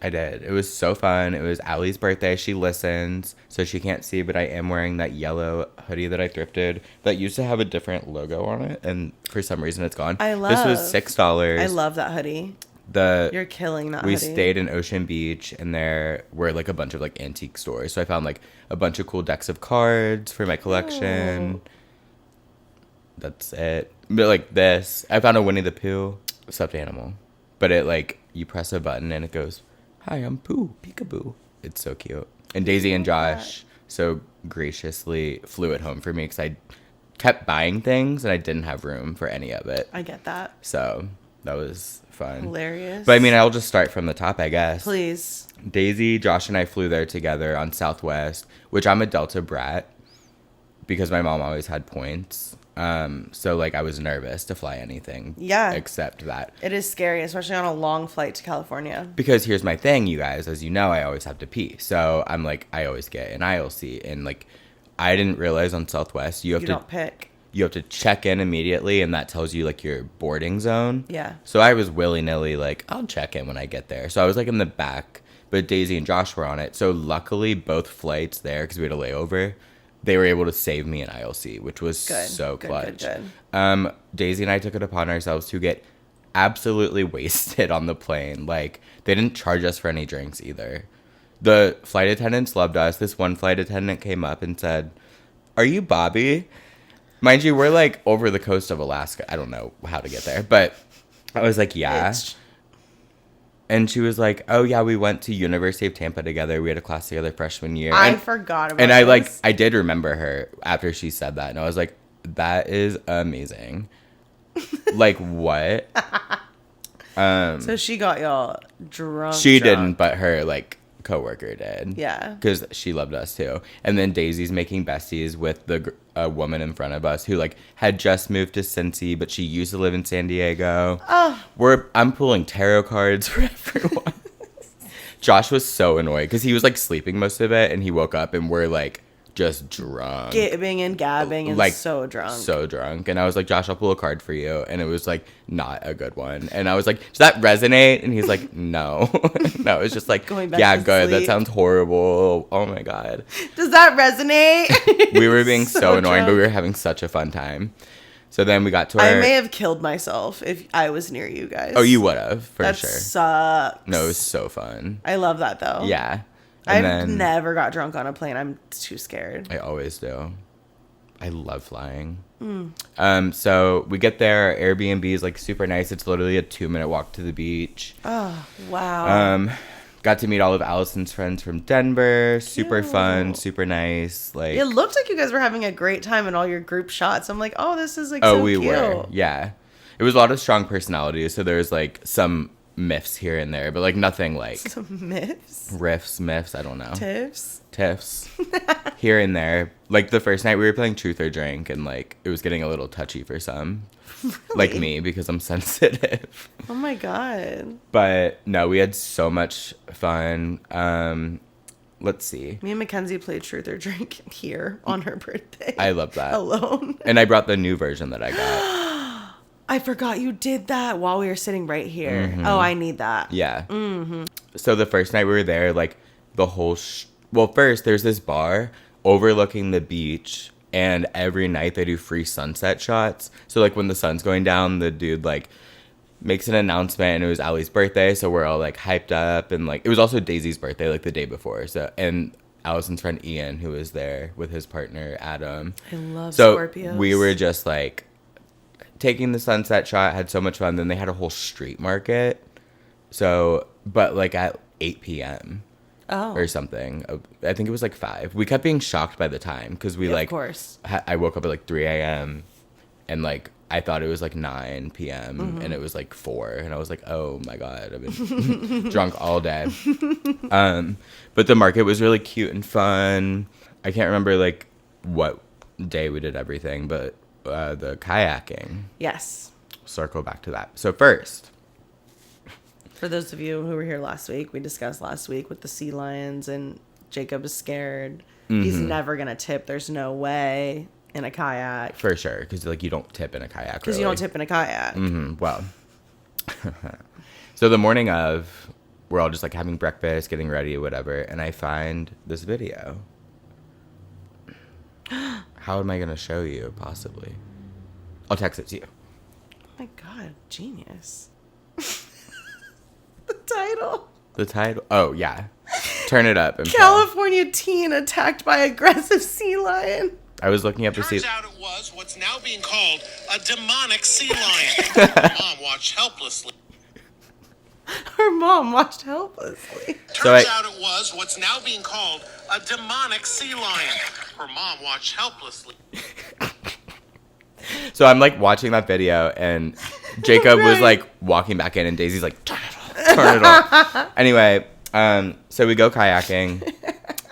I did. It was so fun. It was Allie's birthday. She listens, so she can't see, but I am wearing that yellow hoodie that I thrifted that used to have a different logo on it, and for some reason it's gone. This was $6. I love that hoodie. You're killing that We hoodie. stayed in Ocean Beach, and there were like a bunch of like antique stores. So I found like a bunch of cool decks of cards for my collection. Oh. That's it. But like this, I found a Winnie the Pooh stuffed animal, but it like you press a button and it goes, "Hi, I'm Pooh, peekaboo." It's so cute. And Daisy and Josh so graciously flew it home for me because I kept buying things, and I didn't have room for any of it. I get that. So that was fun. Hilarious. But I mean, I'll just start from the top, I guess. Please. Daisy, Josh, and I flew there together on Southwest, which I'm a Delta brat because my mom always had points. So, like, I was nervous to fly anything. Yeah. Except that. It is scary, especially on a long flight to California. Because here's my thing, you guys. As you know, I always have to pee. So, I'm like, I always get an aisle seat. And, like, I didn't realize on Southwest, you don't pick. You have to check in immediately, and that tells you, like, your boarding zone. Yeah. So, I was willy-nilly like, I'll check in when I get there. So, I was, like, in the back. But Daisy and Josh were on it. So, luckily, both flights there, because we had a layover, they were able to save me an aisle seat, which was so clutch. Good. Daisy and I took it upon ourselves to get absolutely wasted on the plane. Like, they didn't charge us for any drinks either. The flight attendants loved us. This one flight attendant came up and said, "Are you Bobby?" Mind you, we're, like, over the coast of Alaska. I don't know how to get there. But I was like, yeah. And she was like, "Oh, yeah, we went to University of Tampa together. We had a class together freshman year." I forgot about And this. I did remember her after she said that. And I was like, that is amazing. Like, what? So she got y'all drunk. She didn't, but her, like, coworker did. Yeah. Because she loved us, too. And then Daisy's making besties with the woman in front of us who, like, had just moved to Cincy, but she used to live in San Diego. Oh. I'm pulling tarot cards for everyone. Josh was so annoyed because he was, like, sleeping most of it, and he woke up, and we're, like, just drunk. Gibbing and gabbing and, like, so drunk. So drunk. And I was like, "Josh, I'll pull a card for you." And it was, like, not a good one. And I was like, "Does that resonate?" And he's like, "No." No, it's just like, "Going back to good. Sleep. That sounds horrible. Oh, my God." Does that resonate? We were being so annoying, but we were having such a fun time. So then we got to I may have killed myself if I was near you guys. Oh, you would have, for that sure. That sucks. No, it was so fun. I love that, though. Yeah. I've never got drunk on a plane. I'm too scared. I always do. I love flying. So we get there. Our Airbnb is, like, super nice. It's literally a 2-minute walk to the beach. Oh, wow. Got to meet all of Allison's friends from Denver. Super fun, super nice. Like, it looked like you guys were having a great time in all your group shots. I'm like, oh, this is, like, so cute. Oh, we were. Yeah. It was a lot of strong personalities. So there's, like, some myths here and there, but, like, nothing like some myths, myths, I don't know, tiffs here and there. Like, the first night we were playing truth or drink, and, like, it was getting a little touchy for some. Really? Like me, because I'm sensitive. Oh my God. But no, we had so much fun. Let's see, me and Mackenzie played truth or drink here on her birthday. I love that. Alone. And I brought the new version that I got. I forgot you did that while we were sitting right here. Mm-hmm. Oh, I need that. Yeah. Mm-hmm. So the first night we were there, like, the whole... first, there's this bar overlooking the beach, and every night they do free sunset shots. So, like, when the sun's going down, the dude, like, makes an announcement, and it was Allie's birthday, so we're all, like, hyped up. And, like, it was also Daisy's birthday, like, the day before. So, and Allison's friend Ian, who was there with his partner, Adam. I love Scorpios. We were just, like... taking the sunset shot, had so much fun. Then they had a whole street market. So, but, like, at 8 p.m. Oh. Or something. I think it was like 5. We kept being shocked by the time because we, like, of course. I woke up at, like, 3 a.m. and, like, I thought it was, like, 9 p.m. And it was, like, 4. And I was like, oh, my God, I've been drunk all day. But the market was really cute and fun. I can't remember, like, what day we did everything, but... the kayaking. Yes. Circle back to that. So first, for those of you who were here last week, we discussed last week with the sea lions, and Jacob is scared. Mm-hmm. He's never gonna tip. There's no way in a kayak. For sure, because, like, you don't tip in a kayak. Because you don't tip in a kayak. Mm-hmm. Well, so the morning of, we're all just, like, having breakfast, getting ready, whatever, and I find this video. How am I going to show you, possibly? I'll text it to you. Oh, my God. Genius. The title. The title? Oh, yeah. Turn it up. California teen attacked by aggressive sea lion. I was looking up to see... Turns out it was what's now being called a demonic sea lion. Mom watched helplessly. Her mom watched helplessly. Turns out it was what's now being called a demonic sea lion. Her mom watched helplessly. So I'm like watching that video, and Jacob was like walking back in, and Daisy's like, turn it off. Anyway, so we go kayaking,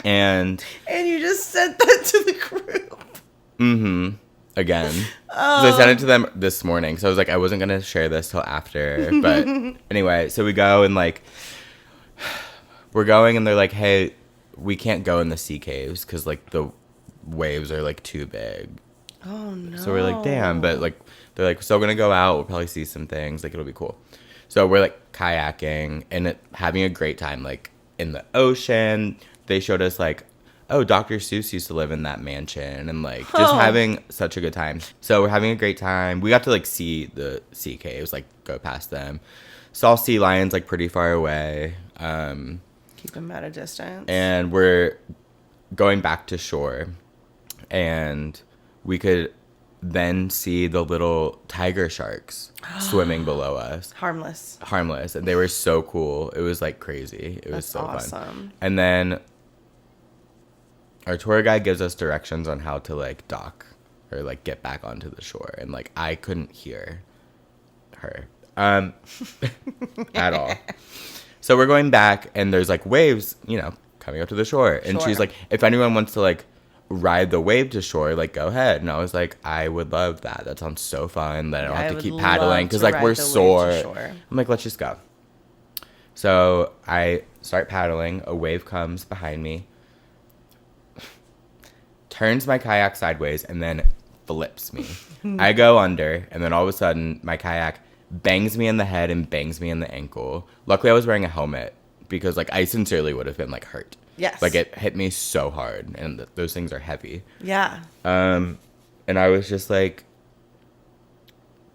and you just sent that to the group. Again. So I sent it to them this morning. So I was like, I wasn't going to share this till after. But anyway, so we go and like, we're going and they're like, hey, we can't go in the sea caves because like the waves are like too big. Oh, no. So we're like, damn. But like, they're like, still going to go out. We'll probably see some things. Like, it'll be cool. So we're like kayaking and having a great time, like in the ocean. They showed us like, oh, Dr. Seuss used to live in that mansion, and like just having such a good time. So we're having a great time. We got to like see the sea caves, like go past them. Saw sea lions like pretty far away. Keep them at a distance. And we're going back to shore, and we could then see the little tiger sharks swimming below us. Harmless. And they were so cool. It was like crazy. It was so awesome. Fun. And then our tour guide gives us directions on how to like dock or like get back onto the shore, and like I couldn't hear her at all. So we're going back, and there's like waves, you know, coming up to the shore, and she's like, if anyone wants to like ride the wave to shore, like go ahead. And I was like, I would love that. That sounds so fun. That I don't have to keep paddling because like we're sore. I'm like, let's just go. So I start paddling. A wave comes behind me, turns my kayak sideways, and then flips me. I go under, and then all of a sudden, my kayak bangs me in the head and bangs me in the ankle. Luckily, I was wearing a helmet because, like, I sincerely would have been, like, hurt. Yes. Like, it hit me so hard, and those things are heavy. Yeah. And I was just like,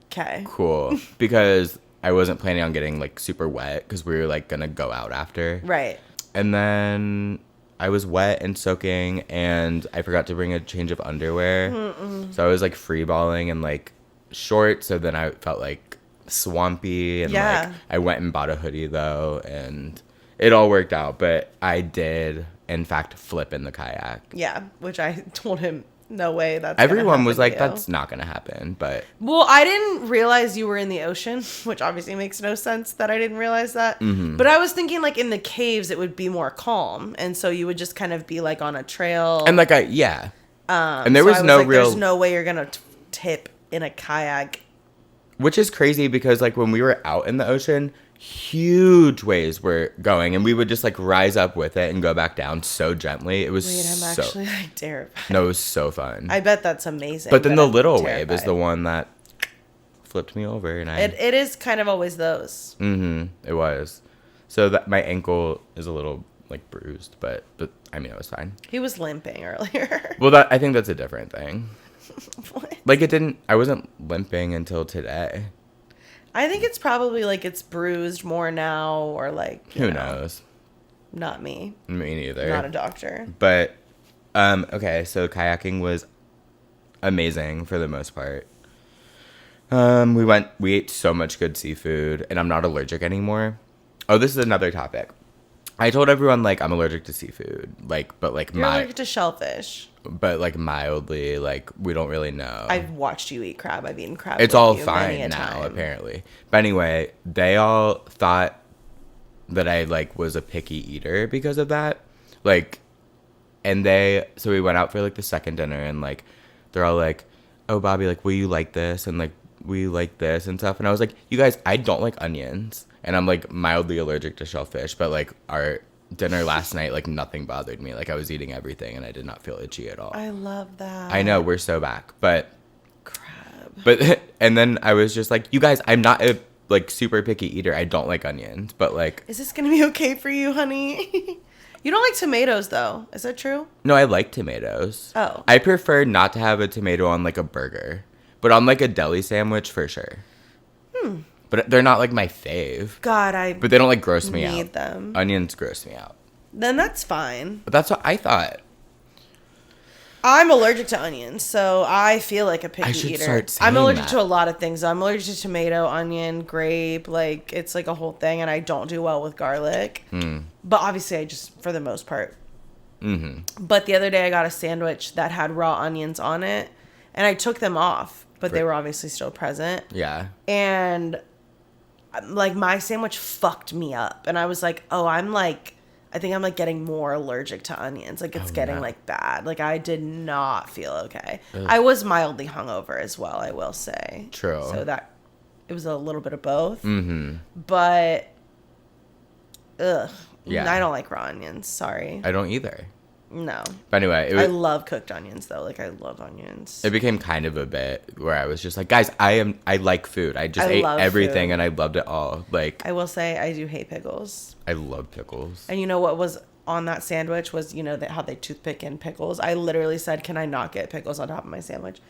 okay, cool. Because I wasn't planning on getting, like, super wet because we were, like, going to go out after. Right. And then I was wet and soaking, and I forgot to bring a change of underwear. So I was like free balling and like shorts. So then I felt like swampy, and like I went and bought a hoodie though, and it all worked out. But I did in fact flip in the kayak. Yeah, which I told him, no way. That's everyone was like, that's not gonna happen. But well, I didn't realize you were in the ocean, which obviously makes no sense that I didn't realize that. But I was thinking like in the caves it would be more calm, and so you would just kind of be like on a trail. And like and there was no like, real. There's no way you're gonna tip in a kayak. Which is crazy because like when we were out in the ocean, huge waves were going, and we would just like rise up with it and go back down so gently. It was I'm actually like terrified. No, it was so fun. I bet that's amazing. But then the little wave is the one that flipped me over, and it is kind of always those. It was. So that my ankle is a little like bruised, but I mean it was fine. He was limping earlier. Well, I think that's a different thing. What? Like I wasn't limping until today. I think it's probably like it's bruised more now, or like who knows. Not me. Me neither. Not a doctor. But okay, so kayaking was amazing for the most part. We ate so much good seafood, and I'm not allergic anymore. Oh, this is another topic. I told everyone like I'm allergic to seafood, like, but like you're allergic to shellfish. But like mildly, like we don't really know. I've watched you eat crab. I've eaten crab. It's all fine now, apparently. But anyway, they all thought that I like was a picky eater because of that. Like, and so we went out for like the second dinner, and like they're all like, "Oh, Bobby, like, will you like this?" And like, "Will you like this?" and stuff. And I was like, "You guys, I don't like onions." And I'm like mildly allergic to shellfish, but like our dinner last night, like nothing bothered me. Like I was eating everything and I did not feel itchy at all. I love that. I know, we're so back. But crab. And then I was just like, you guys, I'm not a like super picky eater. I don't like onions, but like, is this gonna be okay for you, honey? You don't like tomatoes though. Is that true? No, I like tomatoes. Oh. I prefer not to have a tomato on like a burger, but on like a deli sandwich for sure. But they're not like my fave. God, But they don't like gross me out. need them. Onions gross me out. Then that's fine. But that's what I thought. I'm allergic to onions, so I feel like a picky I should eater. start saying I'm allergic that. to a lot of things. I'm allergic to tomato, onion, grape. Like, it's like a whole thing, and I don't do well with garlic. But obviously, I just, for the most part. But the other day, I got a sandwich that had raw onions on it, And I took them off, but they were obviously still present. Yeah. And like my sandwich fucked me up. And I was like, oh, I think I'm like getting more allergic to onions. Like it's getting like bad. Like I did not feel okay. Ugh. I was mildly hungover as well, I will say. True. So that it was a little bit of both. Mm-hmm. But ugh. Yeah. I don't like raw onions. Sorry. I don't either. No. But anyway, I love cooked onions though. Like I love onions. It became kind of a bit where I was just like, guys, I like food. I just ate everything food. and I loved it all. Like I will say I do hate pickles. I love pickles. And you know what was on that sandwich was, you know, how they toothpick in pickles. I literally said, can I not get pickles on top of my sandwich?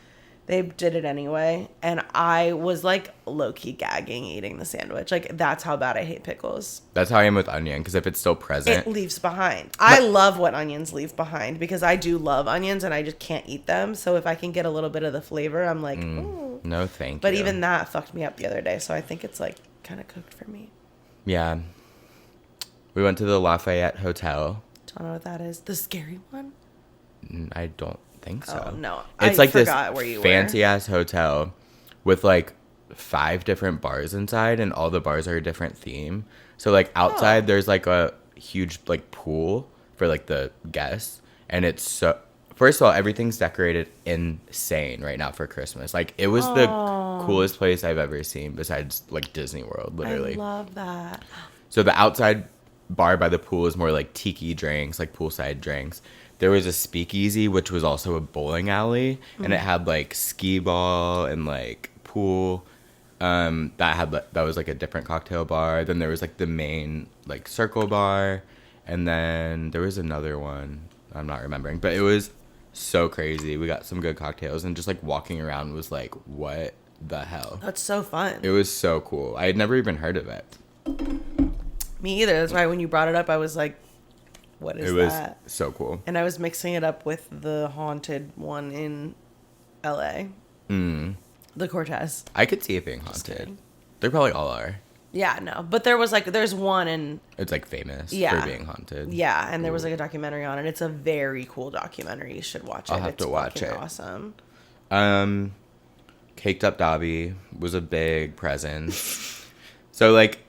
They did it anyway. And I was like low-key gagging eating the sandwich. Like that's how bad I hate pickles. That's how I am with onion, because if it's still present. It leaves behind. I love what onions leave behind because I do love onions and I just can't eat them. So if I can get a little bit of the flavor, I'm like, ooh. No, thank you. But even that fucked me up the other day. So I think it's like kind of cooked for me. Yeah. We went to the Lafayette Hotel. Don't know what that is. The scary one? I don't think so. Oh, no. It's I like this forgot where you were. fancy ass hotel with like 5 different bars inside, and all the bars are a different theme. So like outside there's like a huge like pool for like the guests, and it's so, first of all, everything's decorated insane right now for Christmas. Like it was the coolest place I've ever seen besides like Disney World, literally. I love that. So the outside bar by the pool is more like tiki drinks, like poolside drinks. There was a speakeasy, which was also a bowling alley, and it had like skee ball and like pool. That was like a different cocktail bar. Then there was like the main like circle bar, and then there was another one I'm not remembering, but it was so crazy. We got some good cocktails, and just like walking around was like, what the hell? That's so fun. It was so cool. I had never even heard of it. Me either. That's why when you brought it up, I was like, what is that? It was so cool. And I was mixing it up with the haunted one in LA. The Cortez. I could see it being haunted. They probably all are. Yeah, no. But there's one in... It's like famous for being haunted. Yeah, and there was like a documentary on it. It's a very cool documentary. You should watch it. I'll have to watch it. Awesome. Caked Up Dobby was a big present. So like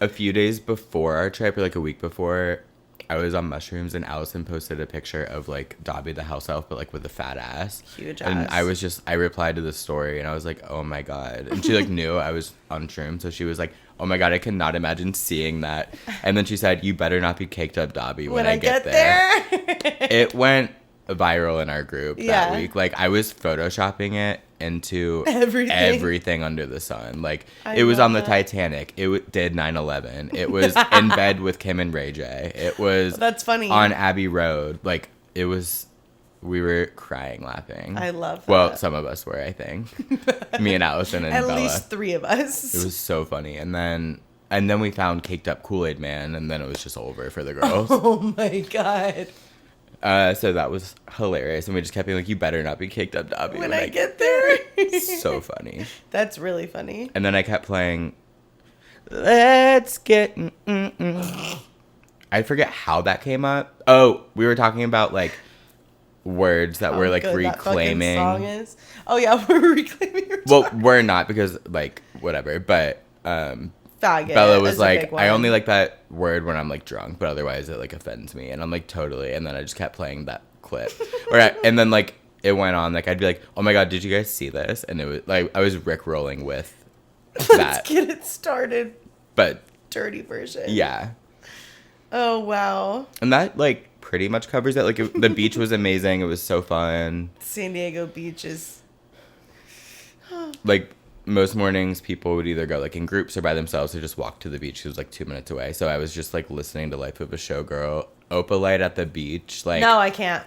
a few days before our trip, or like a week before, I was on mushrooms, and Allison posted a picture of like Dobby the house elf, but like with a fat ass. Huge and ass. I replied to the story, and I was like, oh my God. And she like knew I was on shrooms, so she was like, oh my God, I cannot imagine seeing that. And then she said, you better not be Caked Up Dobby when I get there. It went viral in our group that week. Like I was photoshopping it into everything under the sun. Like it was on the Titanic. It did 9/11. It was in bed with Kim and Ray J. It was That's funny. on Abbey Road. Like it was, we were crying laughing. I love that. Well, some of us were, I think. Me and Allison and At Bella. least 3 of us. It was so funny. And then we found Caked Up Kool-Aid Man, and then it was just over for the girls. Oh my God. So that was hilarious, and we just kept being like, you better not be Caked Up Dobby When I get there. So funny. That's really funny. And then I kept playing Let's Get I forget how that came up. Oh, we were talking about like words that we're like reclaiming. That song is. Oh yeah, we're reclaiming your Well, we're not, because like whatever, but faggot. Bella was like, I only like that word when I'm like drunk, but otherwise it like offends me. And I'm like, totally. And then I just kept playing that clip. And then like it went on. Like I'd be like, oh my God, did you guys see this? And it was like I was rickrolling with that. Let's get it started. But dirty version. Yeah. Oh wow. And that like pretty much covers it. Like the beach was amazing. It was so fun. San Diego beach is like most mornings people would either go like in groups or by themselves or just walk to the beach. It was like 2 minutes away. So I was just like listening to Life of a Showgirl, Opalite at the beach. Like no, I can't.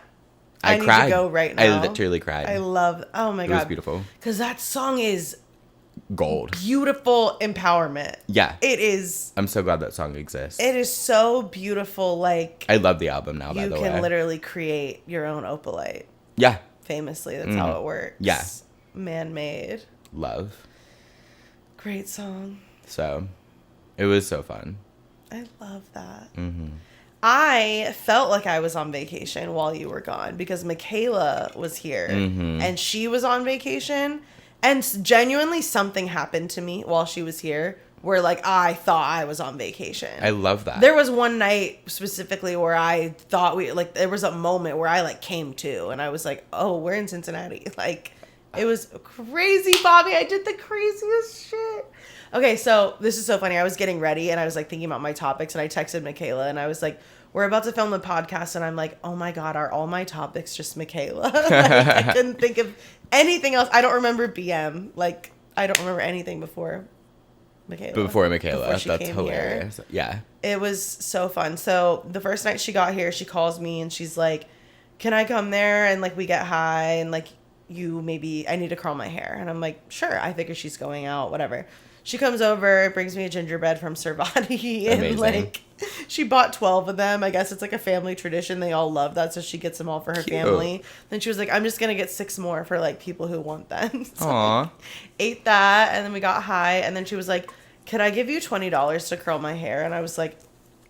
I cried. need to go right now. I literally cried. I love. Oh my God, it was beautiful. Because that song is gold. Beautiful empowerment. Yeah, it is. I'm so glad that song exists. It is so beautiful. Like I love the album now. By the way, you can literally create your own Opalite. Yeah, famously, that's how it works. Yeah, man-made. Love. Great song. So, it was so fun. I love that. I felt like I was on vacation while you were gone because Michaela was here and she was on vacation. And genuinely something happened to me while she was here where like I thought I was on vacation. I love that. There was one night specifically where I thought there was a moment where I like came to and I was like, oh, we're in Cincinnati. Like it was crazy, Bobby. I did the craziest shit. Okay, so this is so funny. I was getting ready and I was like thinking about my topics and I texted Michaela and I was like, we're about to film the podcast and I'm like, oh my God, are all my topics just Michaela? Like, I couldn't think of anything else. I don't remember BM. Like, I don't remember anything before Michaela. Before Michaela. Before she That's came hilarious. Here. Yeah. It was so fun. So the first night she got here, she calls me and she's like, can I come there? And like, we get high and like, I need to curl my hair. And I'm like, sure. I figure she's going out, whatever. She comes over, brings me a gingerbread from Servati, and Amazing. like she bought 12 of them. I guess it's like a family tradition. They all love that, so she gets them all for her family. Then she was like, I'm just gonna get 6 more for like people who want them. So Aww. ate that, and then we got high, and then she was like, could I give you $20 to curl my hair? And I was like,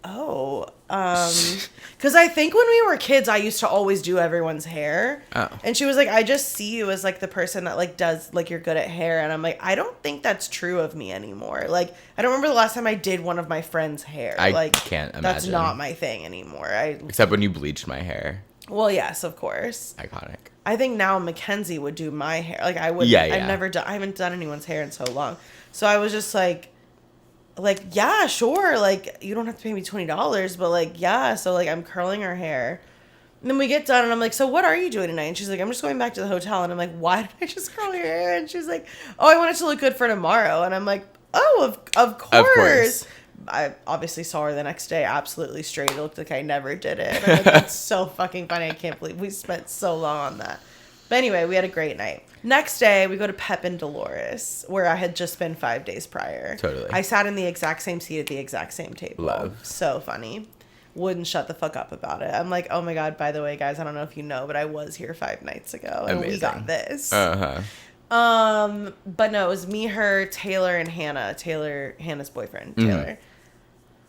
oh, because I think when we were kids, I used to always do everyone's hair. Oh. And she was like, I just see you as like the person that like does, like you're good at hair. And I'm like, I don't think that's true of me anymore. Like, I don't remember the last time I did one of my friend's hair. I like, can't imagine. That's not my thing anymore. Except when you bleached my hair. Well, yes, of course. Iconic. I think now Mackenzie would do my hair. Like I would. Yeah. I haven't done anyone's hair in so long. So I was just like, yeah, sure. Like, you don't have to pay me $20, but like, yeah. So like, I'm curling her hair. And then we get done and I'm like, so what are you doing tonight? And she's like, I'm just going back to the hotel. And I'm like, why did I just curl your hair? And she's like, oh, I want it to look good for tomorrow. And I'm like, oh, of course. Of course. I obviously saw her the next day absolutely straight. It looked like I never did it. And I'm like, that's so fucking funny. I can't believe we spent so long on that. But anyway, we had a great night. Next day, we go to Pep and Dolores, where I had just been 5 days prior. Totally. I sat in the exact same seat at the exact same table. Love. So funny. Wouldn't shut the fuck up about it. I'm like, oh my God, by the way, guys, I don't know if you know, but I was here 5 nights ago. And Amazing. we got this. Uh-huh. But no, it was me, her, Taylor, and Hannah. Hannah's boyfriend, Taylor.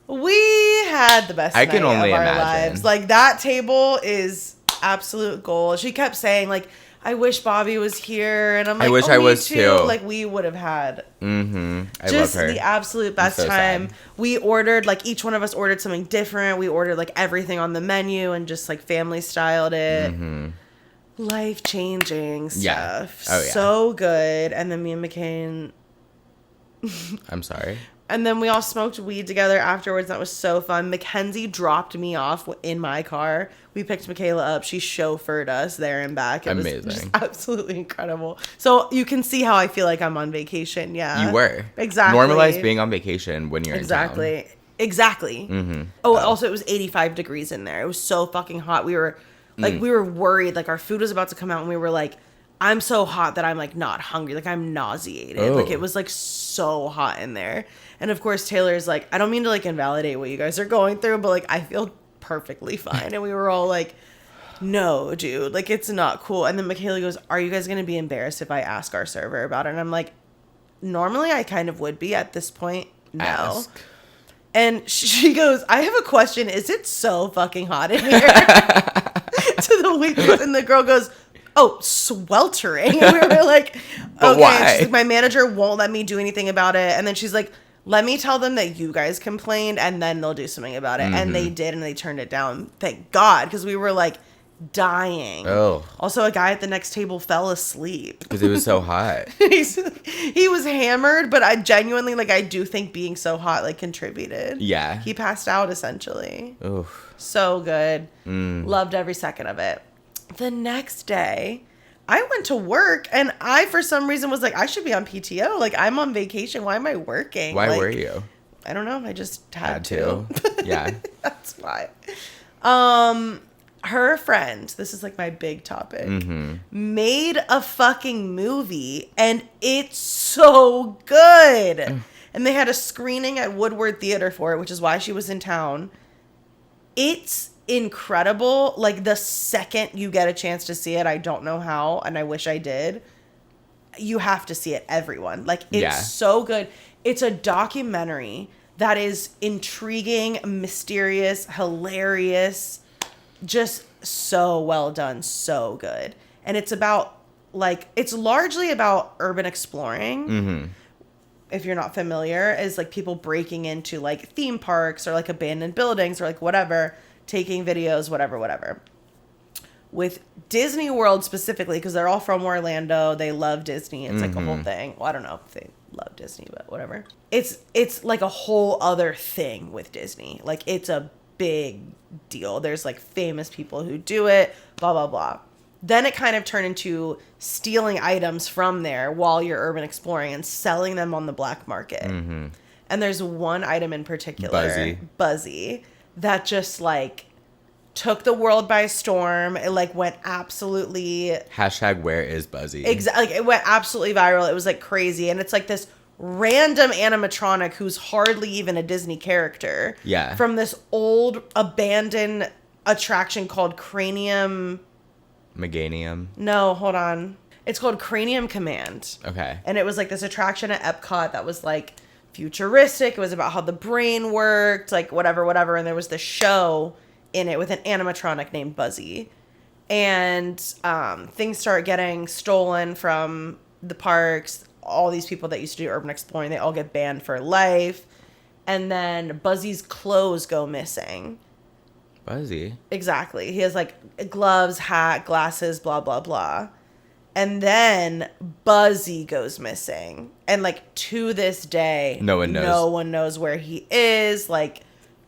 We had the best night of our lives. Like, that table is absolute gold. She kept saying, like, I wish Bobby was here. And I'm like, I wish I was too. Like, we would have had I just love her. the absolute best so time. sad. We ordered, like, each one of us ordered something different. We ordered, like, everything on the menu and just, like, family styled it. Life-changing stuff. Yeah. Oh, yeah. So good. And then me and McCain... I'm sorry. And then we all smoked weed together afterwards. That was so fun. Mackenzie dropped me off in my car. We picked Michaela up. She chauffeured us there and back. It Amazing. was just absolutely incredible. So you can see how I feel like I'm on vacation. Yeah. You were. Exactly. Normalize being on vacation when you're Exactly. in town. Exactly. Oh, also it was 85 degrees in there. It was so fucking hot. We were like, we were worried. Like, our food was about to come out and we were like, I'm so hot that I'm like not hungry. Like, I'm nauseated. Oh. Like, it was like so hot in there. And of course, Taylor's like, I don't mean to like invalidate what you guys are going through, but like, I feel perfectly fine. And we were all like, no, dude, like, it's not cool. And then Michaela goes, are you guys going to be embarrassed if I ask our server about it? And I'm like, normally I kind of would be at this point. No. Ask. And she goes, I have a question. Is it so fucking hot in here? To the waitress. And the girl goes, oh, sweltering. And we were like, But okay. why? She's like, my manager won't let me do anything about it. And then she's like, let me tell them that you guys complained and then they'll do something about it. And they did, and they turned it down. Thank God, because we were like dying. Oh. Also, a guy at the next table fell asleep. Because it was so hot. He was hammered, but I genuinely, like, I do think being so hot, like, contributed. Yeah. He passed out, essentially. Oof. So good. Loved every second of it. The next day, I went to work, and I, for some reason, was like, I should be on PTO. Like, I'm on vacation. Why am I working? Why like, were you? I don't know. I just had to. Yeah. That's why. Her friend, this is like my big topic, made a fucking movie, and it's so good. And they had a screening at Woodward Theater for it, which is why she was in town. It's incredible. Like, the second you get a chance to see it, I don't know how, and I wish I did. You have to see it, everyone. Like, it's so good. It's a documentary that is intriguing, mysterious, hilarious, just so well done, so good. And it's about, like, it's largely about urban exploring. If you're not familiar, is like people breaking into like theme parks or like abandoned buildings or like whatever, taking videos, whatever. With Disney World specifically, because they're all from Orlando, they love Disney. It's like a whole thing. Well, I don't know if they love Disney, but whatever. It's like a whole other thing with Disney. Like, it's a big deal. There's like famous people who do it, blah, blah, blah. Then it kind of turned into stealing items from there while you're urban exploring and selling them on the black market. And there's one item in particular, Buzzy, that just like took the world by storm. It like went absolutely... Hashtag where is Buzzy? Exactly. Like, it went absolutely viral. It was like crazy. And it's like this random animatronic who's hardly even a Disney character. Yeah. From this old abandoned attraction called Cranium... Meganium? No, hold on. It's called Cranium Command. Okay. And it was like this attraction at Epcot that was like futuristic. It was about how the brain worked, like whatever. And there was this show in it with an animatronic named Buzzy. And things start getting stolen from the parks. All these people that used to do urban exploring, they all get banned for life. And then Buzzy's clothes go missing. Buzzy? Exactly. He has like gloves, hat, glasses, blah, blah, blah. And then Buzzy goes missing. And like to this day, no one knows where he is. Like,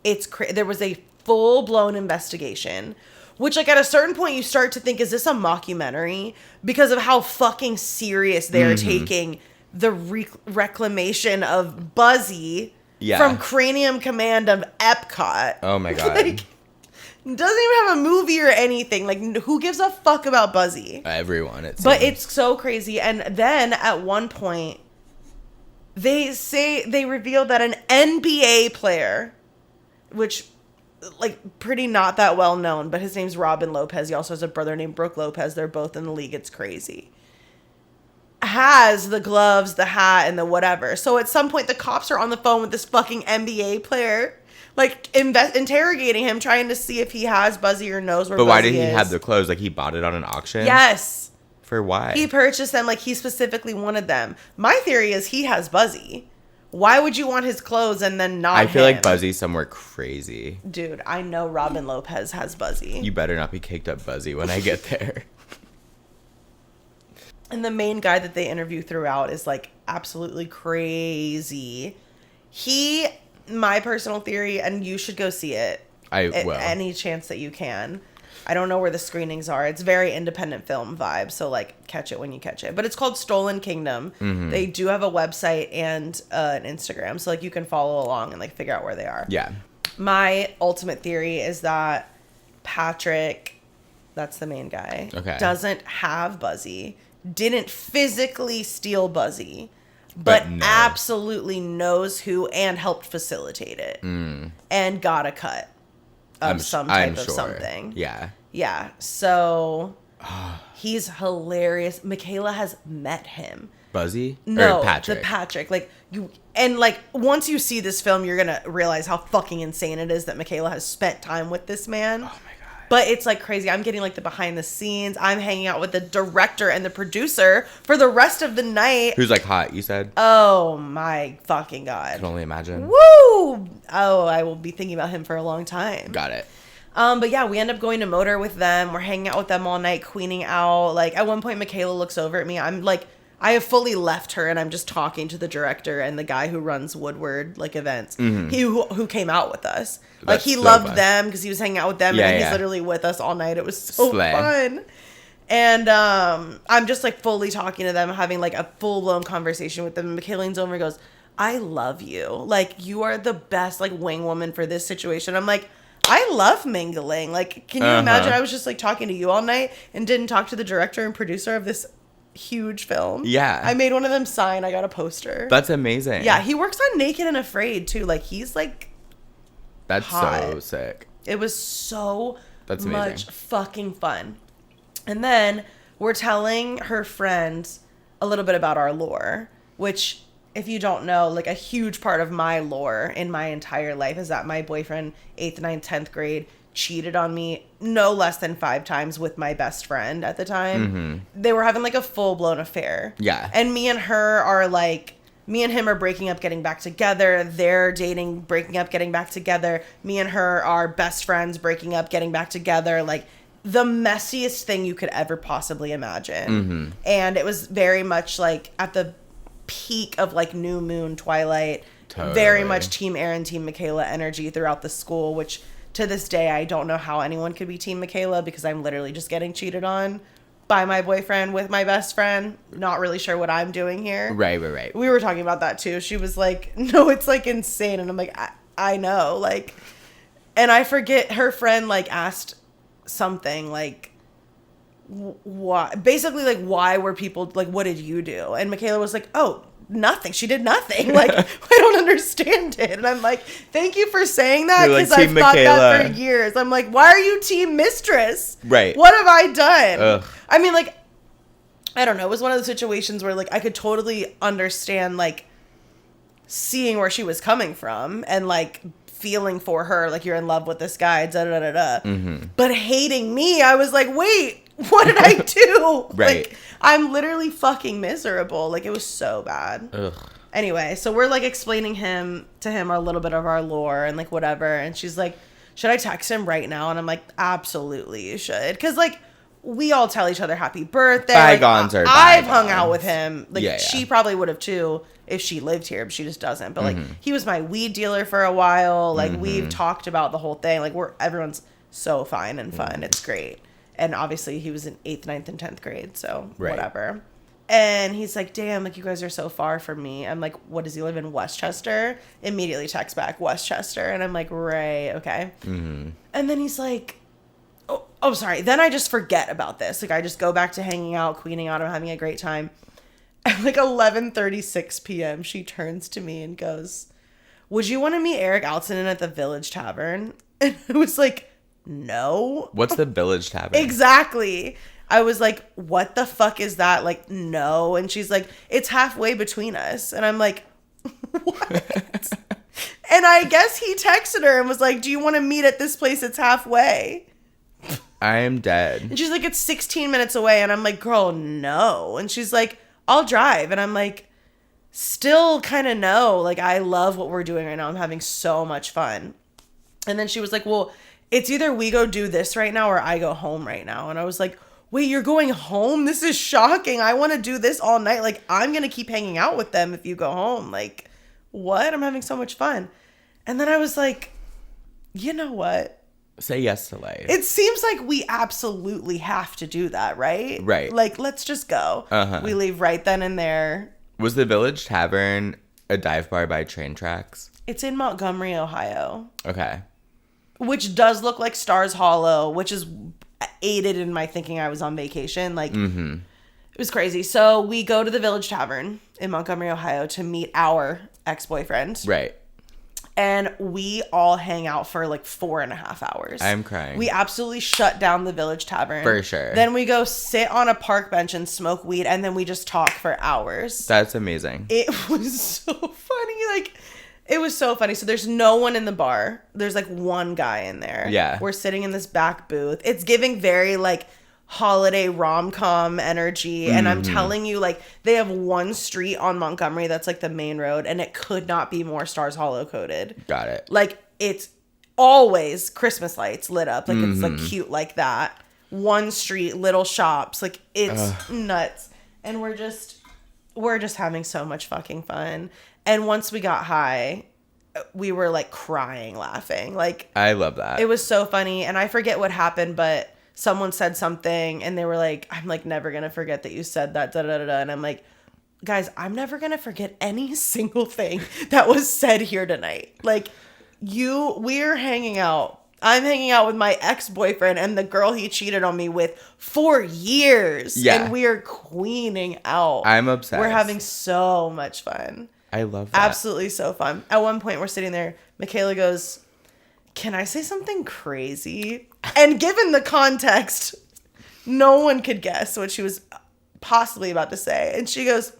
it's there was a full-blown investigation, which like at a certain point you start to think, is this a mockumentary? Because of how fucking serious they're taking the reclamation of Buzzy from Cranium Command of Epcot. Oh my God. Like, doesn't even have a movie or anything. Like, who gives a fuck about Buzzy? Everyone. But it's so crazy. And then at one point, they reveal that an NBA player, which like pretty not that well known, but his name's Robin Lopez. He also has a brother named Brooke Lopez. They're both in the league. It's crazy. Has the gloves, the hat, and the whatever. So at some point, the cops are on the phone with this fucking NBA player, like interrogating him, trying to see if he has Buzzy or knows where Buzzy is. But why did he have the clothes? Like, he bought it on an auction? Yes. For why? He purchased them, like he specifically wanted them. My theory is he has Buzzy. Why would you want his clothes and then not I feel him? like Buzzy's somewhere crazy. Dude, I know Robin Lopez has Buzzy. You better not be caked up Buzzy when I get there. And the main guy that they interview throughout is like absolutely crazy. My personal theory, and you should go see it. I will. Any chance that you can. I don't know where the screenings are. It's very independent film vibe, so like catch it when you catch it. But it's called Stolen Kingdom. They do have a website and an Instagram, so like you can follow along and like figure out where they are. Yeah. My ultimate theory is that Patrick, that's the main guy, doesn't have Buzzy, didn't physically steal Buzzy, but absolutely knows who and helped facilitate it and got a cut of some type of something. Yeah. Yeah. So he's hilarious. Michaela has met him. Buzzy? No, or Patrick? the Patrick. Like, you, and like once you see this film, you're gonna realize how fucking insane it is that Michaela has spent time with this man. Oh my god. But it's like crazy. I'm getting like the behind the scenes. I'm hanging out with the director and the producer for the rest of the night. Who's like hot, you said? Oh my fucking god. I can only imagine. Woo! Oh, I will be thinking about him for a long time. Got it. But yeah, we end up going to Motor with them. We're hanging out with them all night, queening out. Like, at one point, Michaela looks over at me. I'm like, I have fully left her, and I'm just talking to the director and the guy who runs Woodward, like, events. He who came out with us. Like, he loved them because he was hanging out with them, and he's literally with us all night. It was so fun. And I'm just, like, fully talking to them, having, like, a full-blown conversation with them. And Michaela leans over and goes, I love you. Like, you are the best, like, wing woman for this situation. I'm like, I love mingling. Like, can you imagine? I was just like talking to you all night and didn't talk to the director and producer of this huge film. Yeah. I made one of them sign. I got a poster. That's amazing. Yeah. He works on Naked and Afraid too. Like, he's like, that's hot. So sick. It was so That's much fucking fun. And then we're telling her friends a little bit about our lore, which if you don't know, like a huge part of my lore in my entire life is that my boyfriend, 8th, 9th, 10th grade, cheated on me no less than 5 times with my best friend at the time. They were having like a full-blown affair. Yeah. And me and him are breaking up, getting back together. They're dating, breaking up, getting back together. Me and her are best friends, breaking up, getting back together. Like, the messiest thing you could ever possibly imagine. And it was very much like at the peak of like new moon twilight. Totally. Very much Team Aaron, Team Michaela energy throughout the school, which to this day I don't know how anyone could be Team Michaela, because I'm literally just getting cheated on by my boyfriend with my best friend. Not really sure what I'm doing here. Right. We were talking about that too. She was like, no, it's like insane. And I'm like, I know. Like, and I forget, her friend like asked something like, why, basically like, why were people like, what did you do? And Michaela was like, oh, nothing. She did nothing. Like, I don't understand it. And I'm like, thank you for saying that, because like, I've thought that for years. I'm like, why are you Team Mistress? Right. What have I done? Ugh. I mean, like, I don't know. It was one of the situations where like I could totally understand like seeing where she was coming from and like feeling for her, like you're in love with this guy, da da da da. But hating me, I was like, wait, what did I do? Right. Like, I'm literally fucking miserable. Like, it was so bad. Ugh. Anyway, so we're like explaining to him a little bit of our lore and like whatever, and she's like, should I text him right now? And I'm like, absolutely you should, because like we all tell each other happy birthday. Bygones are I've bygones. hung out with him. Like, Yeah. she probably would have too if she lived here, but she just doesn't. But like, he was my weed dealer for a while. Like, we've talked about the whole thing. Like, everyone's so fine and fun. It's great. And obviously he was in 8th, 9th, and 10th grade, so whatever. And he's like, damn, like, you guys are so far from me. I'm like, what, does he live in Westchester? Immediately text back, Westchester. And I'm like, right, okay. And then he's like, oh, sorry. Then I just forget about this. Like, I just go back to hanging out, queening out. I'm having a great time. At like 11:36 p.m., she turns to me and goes, would you want to meet Eric Altonen at the Village Tavern? And I was like, no. What's the Village Tavern? Exactly. I was like, what the fuck is that? Like, no. And she's like, it's halfway between us. And I'm like, what? And I guess he texted her and was like, do you want to meet at this place? It's halfway. I am dead. And she's like, it's 16 minutes away. And I'm like, girl, no. And she's like, I'll drive. And I'm like, still kind of no. Like, I love what we're doing right now. I'm having so much fun. And then she was like, well, it's either we go do this right now or I go home right now. And I was like, wait, you're going home? This is shocking. I want to do this all night. Like, I'm going to keep hanging out with them if you go home. Like, what? I'm having so much fun. And then I was like, you know what? Say yes to life. It seems like we absolutely have to do that, right? Right. Like, let's just go. We leave right then and there. Was the Village Tavern a dive bar by train tracks? It's in Montgomery, Ohio. Okay. Which does look like Stars Hollow, which is aided in my thinking I was on vacation. Like, it was crazy. So we go to the Village Tavern in Montgomery, Ohio to meet our ex-boyfriend. Right. And we all hang out for like 4.5 hours. I'm crying. We absolutely shut down the Village Tavern. For sure. Then we go sit on a park bench and smoke weed, and then we just talk for hours. That's amazing. It was so funny. Like, it was so funny. So there's no one in the bar. There's like one guy in there. Yeah. We're sitting in this back booth. It's giving very like holiday rom-com energy. And I'm telling you, like, they have one street on Montgomery that's like the main road, and it could not be more Stars Hollow coded. Got it. Like, it's always Christmas lights lit up. Like, it's like cute like that. One street, little shops. Like, it's nuts. And we're just having so much fucking fun. And once we got high, we were like crying, laughing. Like, I love that. it was so funny. And I forget what happened, but someone said something and they were like, I'm like never going to forget that you said that, da da da da. And I'm like, guys, I'm never going to forget any single thing that was said here tonight. Like, we're hanging out. I'm hanging out with my ex-boyfriend and the girl he cheated on me with for years. Yeah. And we're queening out. I'm obsessed. We're having so much fun. I love that. Absolutely so fun. At one point, we're sitting there. Michaela goes, can I say something crazy? And given the context, no one could guess what she was possibly about to say. And she goes,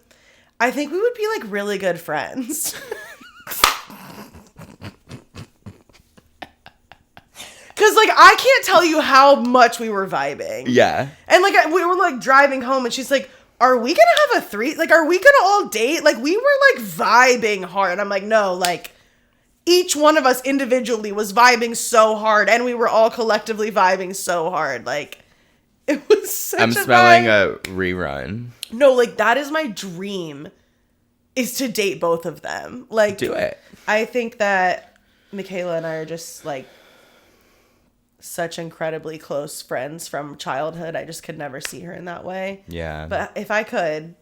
I think we would be like really good friends. Cause like I can't tell you how much we were vibing. Yeah. And like we were like driving home and she's like, are we gonna have a three? Like, are we gonna all date? Like we were like vibing hard. I'm like, no, like each one of us individually was vibing so hard and we were all collectively vibing so hard. Like it was such I'm smelling a rerun. No, like that is my dream is to date both of them. Like Do it. I think that Michaela and I are just like such incredibly close friends from childhood. I just could never see her in that way. Yeah. But if I could,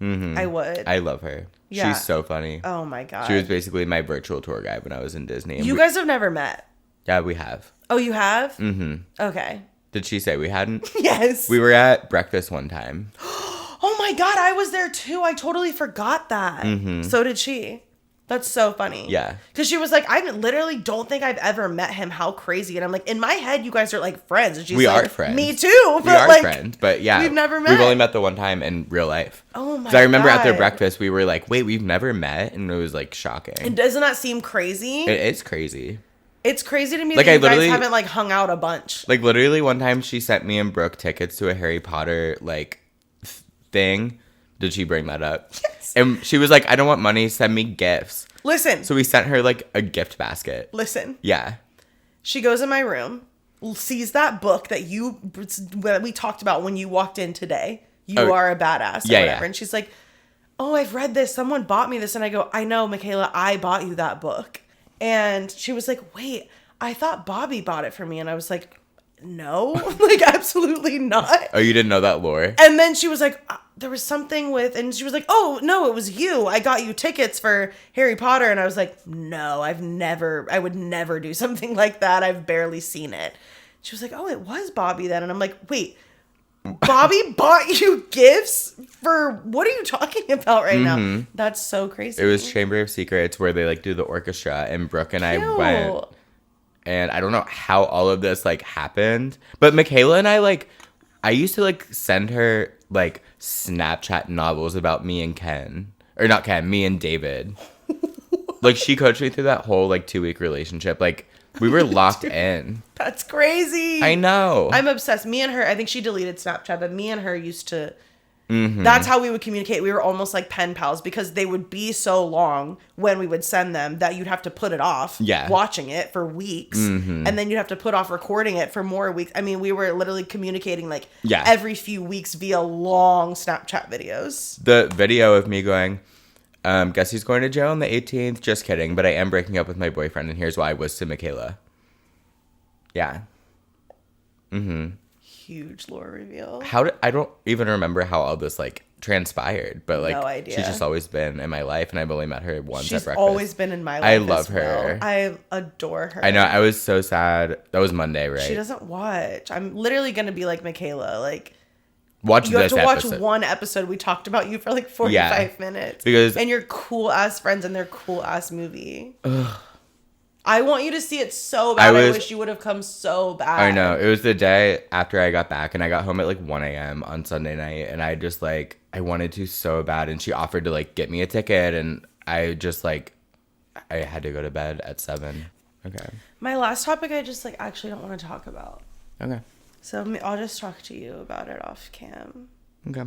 I would. I love her. Yeah. She's so funny. Oh my God. She was basically my virtual tour guide when I was in Disney. You guys have never met? Yeah, we have. Oh, you have? Mm-hmm. Okay. Did she say we hadn't? Yes. We were at breakfast one time. Oh my God, I was there too. I totally forgot that. So did she. That's so funny. Yeah. Because she was like, I literally don't think I've ever met him. How crazy. And I'm like, in my head, you guys are like friends. And she's We like, are friends. Me too. We are like, friends, but yeah. we've never met. We've only met the one time in real life. Oh my God. So I remember at their breakfast, we were like, wait, we've never met? And it was like shocking. And doesn't that seem crazy? It is crazy. It's crazy to me Like, that I you guys literally- haven't like hung out a bunch. Like literally one time she sent me and Brooke tickets to a Harry Potter like thing. Did she bring that up? Yes. And she was like, I don't want money, send me gifts. Listen. So we sent her like a gift basket. Listen. Yeah. She goes in my room, sees that book that we talked about when you walked in today. You are a badass or Yeah, whatever. yeah. And she's like, oh, I've read this. Someone bought me this. And I go, I know, Michaela, I bought you that book. And she was like, wait, I thought Bobby bought it for me. And I was like, no, like absolutely not. Oh, you didn't know that lore? And then she was like, there was something with, and she was like, oh, no, it was you. I got you tickets for Harry Potter. And I was like, no, I would never do something like that. I've barely seen it. She was like, oh, it was Bobby then. And I'm like, wait, Bobby bought you gifts for, what are you talking about right now? That's so crazy. It was Chamber of Secrets where they like do the orchestra and Brooke and I Ew. went. And I don't know how all of this like happened, but Michaela and I like, I used to like send her like Snapchat novels about me and Ken, or not Ken, me and David. Like she coached me through that whole like 2-week relationship. Like we were locked in. That's crazy. I know. I'm obsessed. Me and her, I think she deleted Snapchat, but me and her used to, that's how we would communicate. We were almost like pen pals because they would be so long when we would send them that you'd have to put it off watching it for weeks. And then you'd have to put off recording it for more weeks. I mean, we were literally communicating like every few weeks via long Snapchat videos. The video of me going, guess he's going to jail on the 18th. Just kidding. But I am breaking up with my boyfriend. And here's why I was to Michaela. Yeah. Huge lore reveal. I don't even remember how all this like transpired, but like No idea. she's just always been in my life and I've only met her once at She's breakfast. always been in my life. I love as well. her. I adore her. I know. I was so sad. That was Monday, right? She doesn't watch. I'm literally going to be like Michaela. Like, watch you have this to watch episode. one episode. We talked about you for like 45 minutes. Because- and your cool ass friends and their cool ass movie. I want you to see it so bad. I wish you would have come so bad. I know. It was the day after I got back and I got home at like 1 a.m. on Sunday night and I just like, I wanted to so bad and she offered to like get me a ticket and I just like, I had to go to bed at 7. Okay. My last topic I just like actually don't want to talk about. Okay. So I'll just talk to you about it off cam. Okay.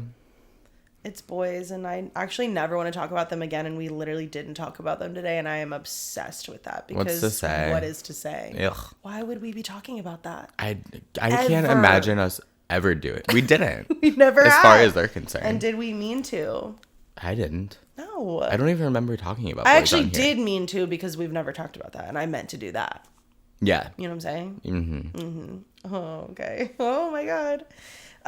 It's boys and I actually never want to talk about them again and we literally didn't talk about them today and I am obsessed with that because What's to say? What is to say? Ugh. Why would we be talking about that? I can't imagine us ever do it. We didn't. We never as have. far as they're concerned. And did we mean to? I didn't. No. I don't even remember talking about I boys actually on here. did mean to because we've never talked about that and I meant to do that. Yeah. You know what I'm saying? Oh, okay. Oh my God.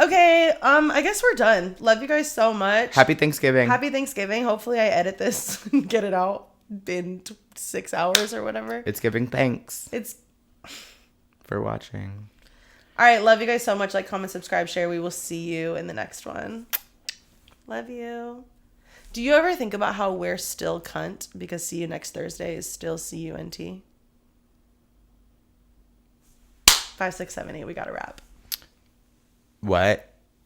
Okay, I guess we're done. Love you guys so much. Happy Thanksgiving. Happy Thanksgiving. Hopefully I edit this and get it out in 6 hours or whatever. It's giving thanks It's for watching. all right. Love you guys so much. Like, comment, subscribe, share. We will see you in the next one. Love you. Do you ever think about how we're still cunt because see you next Thursday is still CUNT? 5, 6, 7, 8. We got to wrap. What?